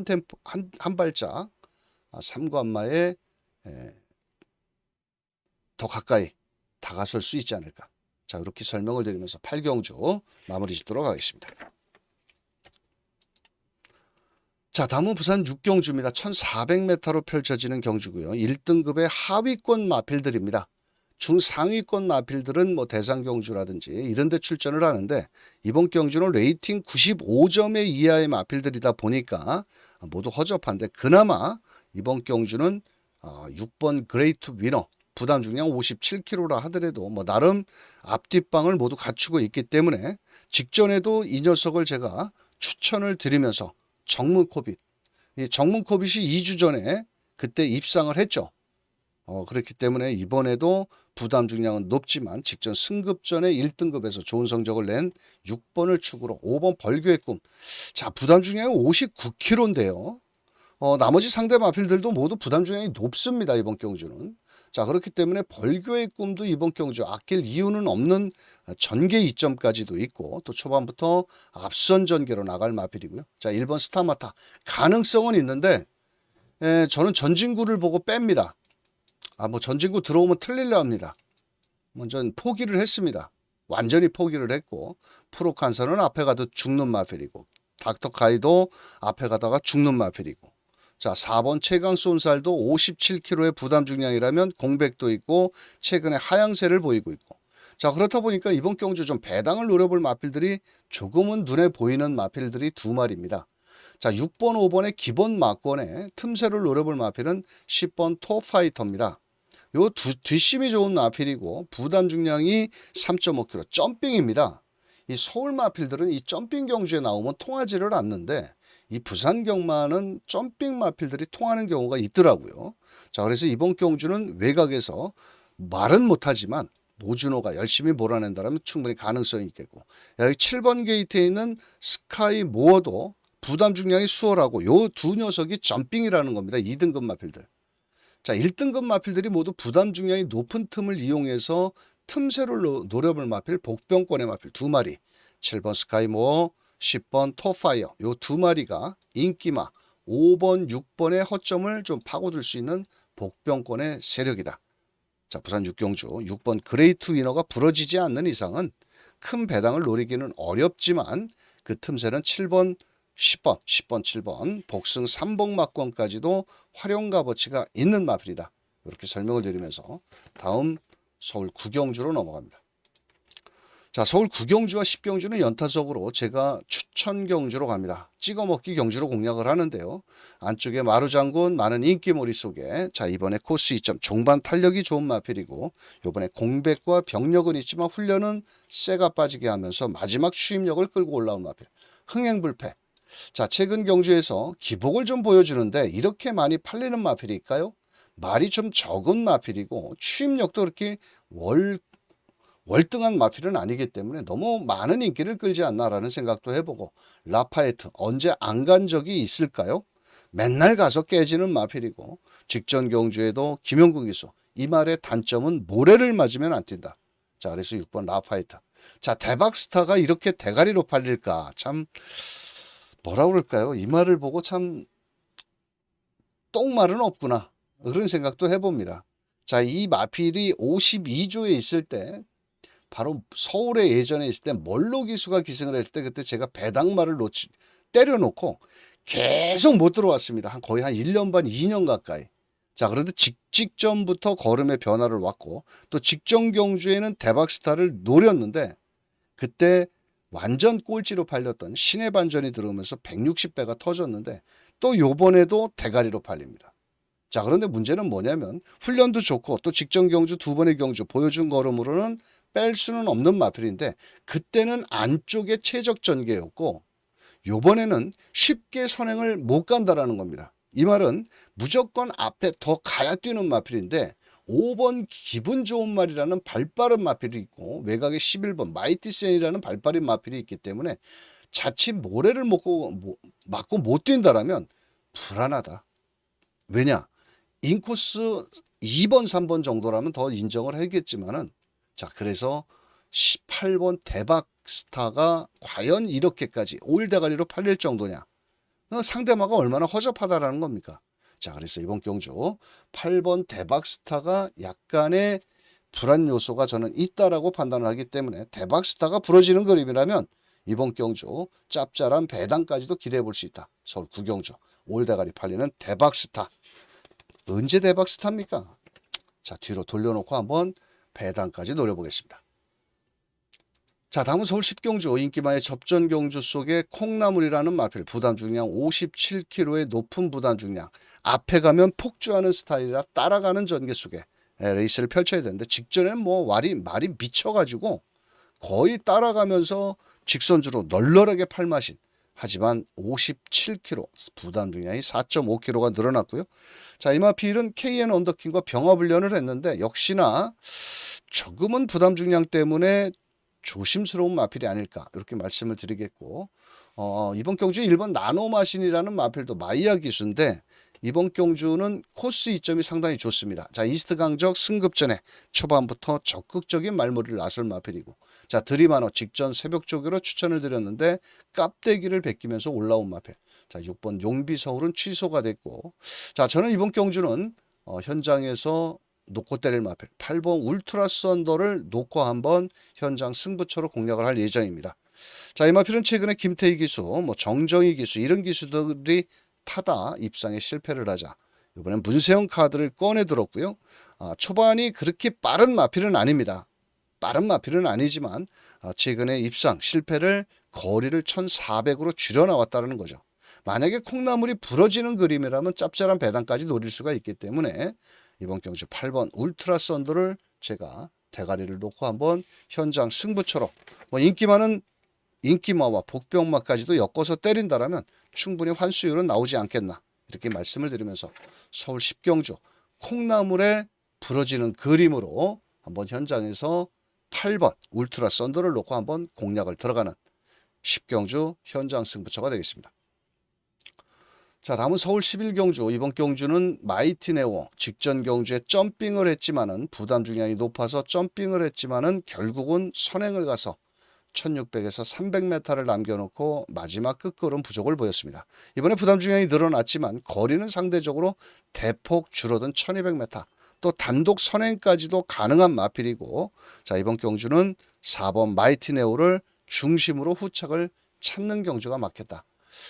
템포 한 발짝 3관마에 더 가까이 다가설 수 있지 않을까. 자, 이렇게 설명을 드리면서 8경주 마무리 짓도록 하겠습니다. 자, 다음은 부산 6경주입니다. 1400m로 펼쳐지는 경주고요. 1등급의 하위권 마필들입니다. 중상위권 마필들은 뭐 대상경주라든지 이런 데 출전을 하는데 이번 경주는 레이팅 95점의 이하의 마필들이다 보니까 모두 허접한데 그나마 이번 경주는 6번 그레이트 위너 부담 중량 57kg라 하더라도 뭐 나름 앞뒷방을 모두 갖추고 있기 때문에 직전에도 이 녀석을 제가 추천을 드리면서 정문코빗, 이 정문코빗이 2주 전에 그때 입상을 했죠. 그렇기 때문에 이번에도 부담 중량은 높지만 직전 승급전에 1등급에서 좋은 성적을 낸 6번을 축으로 5번 벌교의 꿈. 자, 부담 중량이 59kg인데요. 나머지 상대 마필들도 모두 부담 중량이 높습니다. 이번 경주는. 자, 그렇기 때문에 벌교의 꿈도 이번 경주 아낄 이유는 없는 전개 이점까지도 있고 또 초반부터 앞선 전개로 나갈 마필이고요. 자, 1번 스타마타 가능성은 있는데 저는 전진구를 보고 뺍니다. 뭐 전진구 들어오면 틀리려 합니다. 먼저 포기를 했습니다. 완전히 포기를 했고 프로칸서는 앞에 가도 죽는 마필이고 닥터카이도 앞에 가다가 죽는 마필이고 자 4번 최강 쏜살도 57kg의 부담 중량이라면 공백도 있고 최근에 하향세를 보이고 있고 자 그렇다 보니까 이번 경주 좀 배당을 노려볼 마필들이 조금은 눈에 보이는 마필들이 두 마리입니다. 자 6번 5번의 기본 막권에 틈새를 노려볼 마필은 10번 토파이터입니다. 요 뒷심이 좋은 마필이고 부담 중량이 3.5kg 점핑입니다. 이 서울 마필들은 이 점핑 경주에 나오면 통하지를 않는데 이 부산 경마는 점핑 마필들이 통하는 경우가 있더라고요. 자, 그래서 이번 경주는 외곽에서 말은 못하지만 모준호가 열심히 몰아낸다면 충분히 가능성이 있겠고 여기 7번 게이트에 있는 스카이 모어도 부담 중량이 수월하고 요 두 녀석이 점핑이라는 겁니다. 2등급 마필들. 자, 1등급 마필들이 모두 부담 중량이 높은 틈을 이용해서 틈새를 노려볼 마필 복병권의 마필 두 마리 7번 스카이모어 10번 토파이어 요 두 마리가 인기마 5번 6번의 허점을 좀 파고들 수 있는 복병권의 세력이다. 자, 부산 6경주 6번 그레이트 위너가 부러지지 않는 이상은 큰 배당을 노리기는 어렵지만 그 틈새는 7번 10번, 7번, 복승 3복 막권까지도 활용 값어치가 있는 마필이다. 이렇게 설명을 드리면서 다음 서울 9경주로 넘어갑니다. 자, 서울 9경주와 10경주는 연타석으로 제가 추천 경주로 갑니다. 찍어먹기 경주로 공략을 하는데요. 안쪽에 마루장군 많은 인기몰이 속에 자 이번에 코스 2점 종반 탄력이 좋은 마필이고 이번에 공백과 병력은 있지만 훈련은 쇠가 빠지게 하면서 마지막 추임력을 끌고 올라온 마필 흥행불패. 자, 최근 경주에서 기복을 좀 보여주는데 이렇게 많이 팔리는 마필일까요? 말이 좀 적은 마필이고 추임력도 그렇게 월등한 마필은 아니기 때문에 너무 많은 인기를 끌지 않나라는 생각도 해보고 라파에트 언제 안 간 적이 있을까요? 맨날 가서 깨지는 마필이고 직전 경주에도 김용국 기수 이 말의 단점은 모래를 맞으면 안 뛴다. 자, 그래서 6번 라파에트. 자, 대박스타가 이렇게 대가리로 팔릴까 참 뭐라 그럴까요? 이 말을 보고 참 똥말은 없구나 그런 생각도 해봅니다. 자, 이 마필이 52조에 있을 때 바로 서울에 예전에 있을 때 멀로 기수가 기승을 했을 때 그때 제가 배당말을 때려놓고 계속 못 들어왔습니다. 거의 한 1년 반 2년 가까이. 자, 그런데 직전부터 걸음의 변화를 왔고 또 직전 경주에는 대박스타를 노렸는데 그때 완전 꼴찌로 팔렸던 신의 반전이 들어오면서 160배가 터졌는데 또 요번에도 대가리로 팔립니다. 자, 그런데 문제는 뭐냐면 훈련도 좋고 또 직전 경주 두 번의 경주 보여준 걸음으로는 뺄 수는 없는 마필인데 그때는 안쪽에 최적 전개였고 요번에는 쉽게 선행을 못 간다라는 겁니다. 이 말은 무조건 앞에 더 가야 뛰는 마필인데 5번 기분 좋은 말이라는 발빠른 마필이 있고 외곽에 11번 마이티센이라는 발빠른 마필이 있기 때문에 자칫 모래를 맞고 못 뛴다라면 불안하다. 왜냐? 인코스 2번 3번 정도라면 더 인정을 하겠지만은 자, 그래서 18번 대박 스타가 과연 이렇게까지 올대가리로 팔릴 정도냐. 상대마가 얼마나 허접하다라는 겁니까? 자, 그래서 이번 경주 8번 대박스타가 약간의 불안 요소가 저는 있다라고 판단을 하기 때문에 대박스타가 부러지는 그림이라면 이번 경주 짭짤한 배당까지도 기대해 볼 수 있다. 서울 구경주 올대가리 팔리는 대박스타. 언제 대박스타입니까? 자, 뒤로 돌려놓고 한번 배당까지 노려보겠습니다. 자, 다음은 서울 10경주 인기마의 접전 경주 속에 콩나물이라는 마필 부담 중량 57kg의 높은 부담 중량 앞에 가면 폭주하는 스타일이라 따라가는 전개 속에 레이스를 펼쳐야 되는데 직전에는 뭐 말이 미쳐가지고 거의 따라가면서 직선주로 널널하게 팔마신 하지만 57kg 부담 중량이 4.5kg가 늘어났고요. 자, 이 마필은 KN 언더킹과 병합훈련을 했는데 역시나 조금은 부담 중량 때문에 조심스러운 마필이 아닐까 이렇게 말씀을 드리겠고 이번 경주 1번 나노마신이라는 마필도 마이야 기수인데 이번 경주는 코스 이점이 상당히 좋습니다. 자, 이스트 강적 승급전에 초반부터 적극적인 말머리를 나설 마필이고 자, 드리마너 직전 새벽 조교로 추천을 드렸는데 깝대기를 베끼면서 올라온 마필. 자, 6번 용비 서울은 취소가 됐고 자, 저는 이번 경주는 현장에서 놓고 때릴 마필 8번 울트라 썬더를 놓고 한번 현장 승부처로 공략을 할 예정입니다. 자, 이 마필은 최근에 김태희 기수, 뭐 정정희 기수 이런 기수들이 타다 입상에 실패를 하자 이번엔 문세영 카드를 꺼내 들었고요. 초반이 그렇게 빠른 마필은 아닙니다. 빠른 마필은 아니지만 최근에 입상 실패를 거리를 1400으로 줄여 나왔다는 거죠. 만약에 콩나물이 부러지는 그림이라면 짭짤한 배당까지 노릴 수가 있기 때문에 이번 경주 8번 울트라 썬더를 제가 대가리를 놓고 한번 현장 승부처럼 뭐 인기 많은 인기마와 복병마까지도 엮어서 때린다라면 충분히 환수율은 나오지 않겠나 이렇게 말씀을 드리면서 서울 10경주 콩나물에 부러지는 그림으로 한번 현장에서 8번 울트라 썬더를 놓고 한번 공략을 들어가는 10경주 현장 승부처가 되겠습니다. 자, 다음은 서울 11경주 이번 경주는 마이티 네오 직전 경주에 점핑을 했지만은 부담 중량이 높아서 점핑을 했지만은 결국은 선행을 가서 1600에서 300m를 남겨놓고 마지막 끝걸음 부족을 보였습니다. 이번에 부담 중량이 늘어났지만 거리는 상대적으로 대폭 줄어든 1200m 또 단독 선행까지도 가능한 마필이고 자, 이번 경주는 4번 마이티 네오를 중심으로 후착을 찾는 경주가 맞겠다.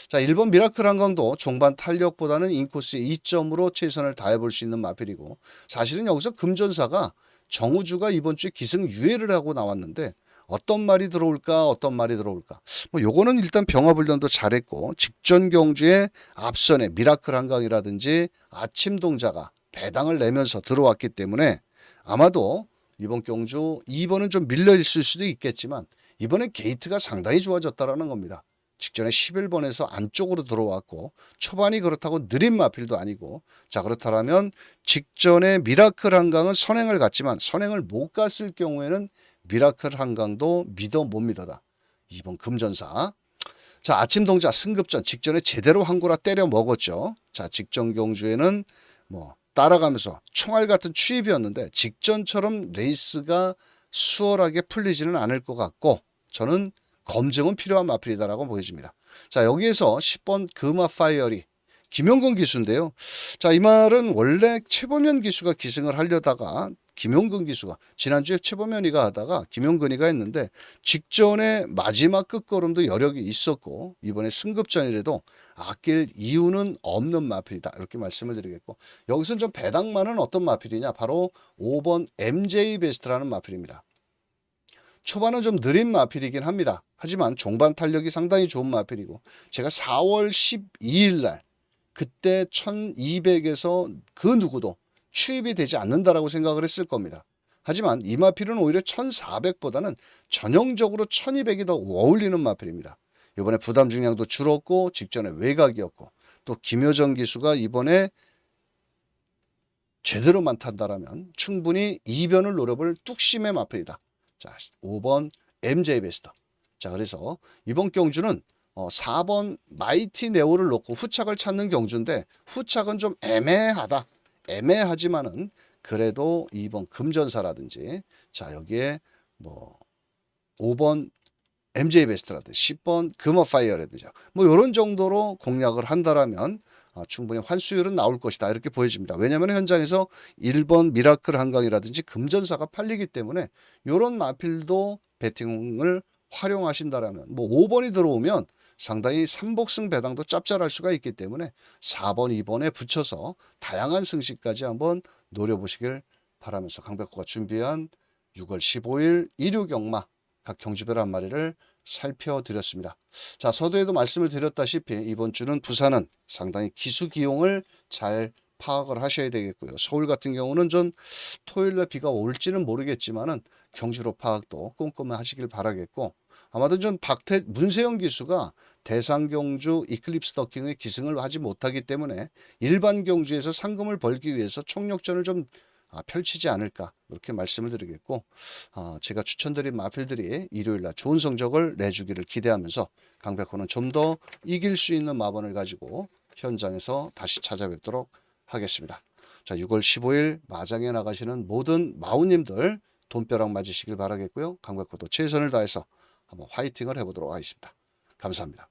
자, 1번 미라클 한강도 종반 탄력보다는 인코스의 2점으로 최선을 다해볼 수 있는 마필이고 사실은 여기서 금전사가 정우주가 이번 주에 기승유예를 하고 나왔는데 어떤 말이 들어올까 뭐 요거는 일단 병합훈련도 잘했고 직전 경주에 앞선에 미라클 한강이라든지 아침 동자가 배당을 내면서 들어왔기 때문에 아마도 이번 경주 2번은 좀 밀려 있을 수도 있겠지만 이번에 게이트가 상당히 좋아졌다라는 겁니다. 직전에 11번에서 안쪽으로 들어왔고 초반이 그렇다고 느린 마필도 아니고 자, 그렇다면 직전에 미라클 한강은 선행을 갔지만 선행을 못 갔을 경우에는 미라클 한강도 믿어 못 믿어다. 2번 금전사. 자, 아침 동자 승급전 직전에 제대로 한구라 때려 먹었죠. 자, 직전 경주에는 뭐 따라가면서 총알 같은 추입이었는데 직전처럼 레이스가 수월하게 풀리지는 않을 것 같고 저는 검증은 필요한 마필이다라고 보여집니다. 자, 여기에서 10번 금화 파이어리 김용근 기수인데요. 자, 이 말은 원래 최범현 기수가 기승을 하려다가 김용근 기수가 지난주에 최범현이가 하다가 김용근이가 했는데 직전에 마지막 끝걸음도 여력이 있었고 이번에 승급전이라도 아낄 이유는 없는 마필이다 이렇게 말씀을 드리겠고 여기서는 좀 배당만은 어떤 마필이냐 바로 5번 MJ 베스트라는 마필입니다. 초반은 좀 느린 마필이긴 합니다. 하지만 종반 탄력이 상당히 좋은 마필이고 제가 4월 12일 날 그때 1200에서 그 누구도 추입이 되지 않는다라고 생각을 했을 겁니다. 하지만 이 마필은 오히려 1400보다는 전형적으로 1200이 더 어울리는 마필입니다. 이번에 부담 중량도 줄었고 직전에 외곽이었고 또 김효정 기수가 이번에 제대로만 탄다라면 충분히 이변을 노려볼 뚝심의 마필이다. 자, 5번 MJ 베스터. 자, 그래서 이번 경주는 4번 마이티 네오를 놓고 후착을 찾는 경주인데 후착은 좀 애매하다. 애매하지만은 그래도 2번 금전사라든지 자, 여기에 뭐 5번 MJ 베스트라든지 10번 금어 파이어라든지 뭐 이런 정도로 공략을 한다라면 충분히 환수율은 나올 것이다 이렇게 보여집니다. 왜냐하면 현장에서 1번 미라클 한강이라든지 금전사가 팔리기 때문에 이런 마필도 베팅을 활용하신다라면 뭐 5번이 들어오면 상당히 삼복승 배당도 짭짤할 수가 있기 때문에 4번, 2번에 붙여서 다양한 승시까지 한번 노려보시길 바라면서 강백호가 준비한 6월 15일 일요 경마 각 경주별 한 마리를 살펴드렸습니다. 자, 서두에도 말씀을 드렸다시피 이번 주는 부산은 상당히 기수기용을 잘 파악을 하셔야 되겠고요. 서울 같은 경우는 좀 토요일날 비가 올지는 모르겠지만은 경주로 파악도 꼼꼼히 하시길 바라겠고 아마도 좀 문세영 기수가 대상 경주 이클립스 더킹의 기승을 하지 못하기 때문에 일반 경주에서 상금을 벌기 위해서 총력전을 좀 펼치지 않을까 이렇게 말씀을 드리겠고 제가 추천드린 마필들이 일요일날 좋은 성적을 내주기를 기대하면서 강백호는 좀 더 이길 수 있는 마번을 가지고 현장에서 다시 찾아뵙도록 하겠습니다. 자, 6월 15일 마장에 나가시는 모든 마우님들 돈벼락 맞으시길 바라겠고요. 강백호도 최선을 다해서 한번 화이팅을 해보도록 하겠습니다. 감사합니다.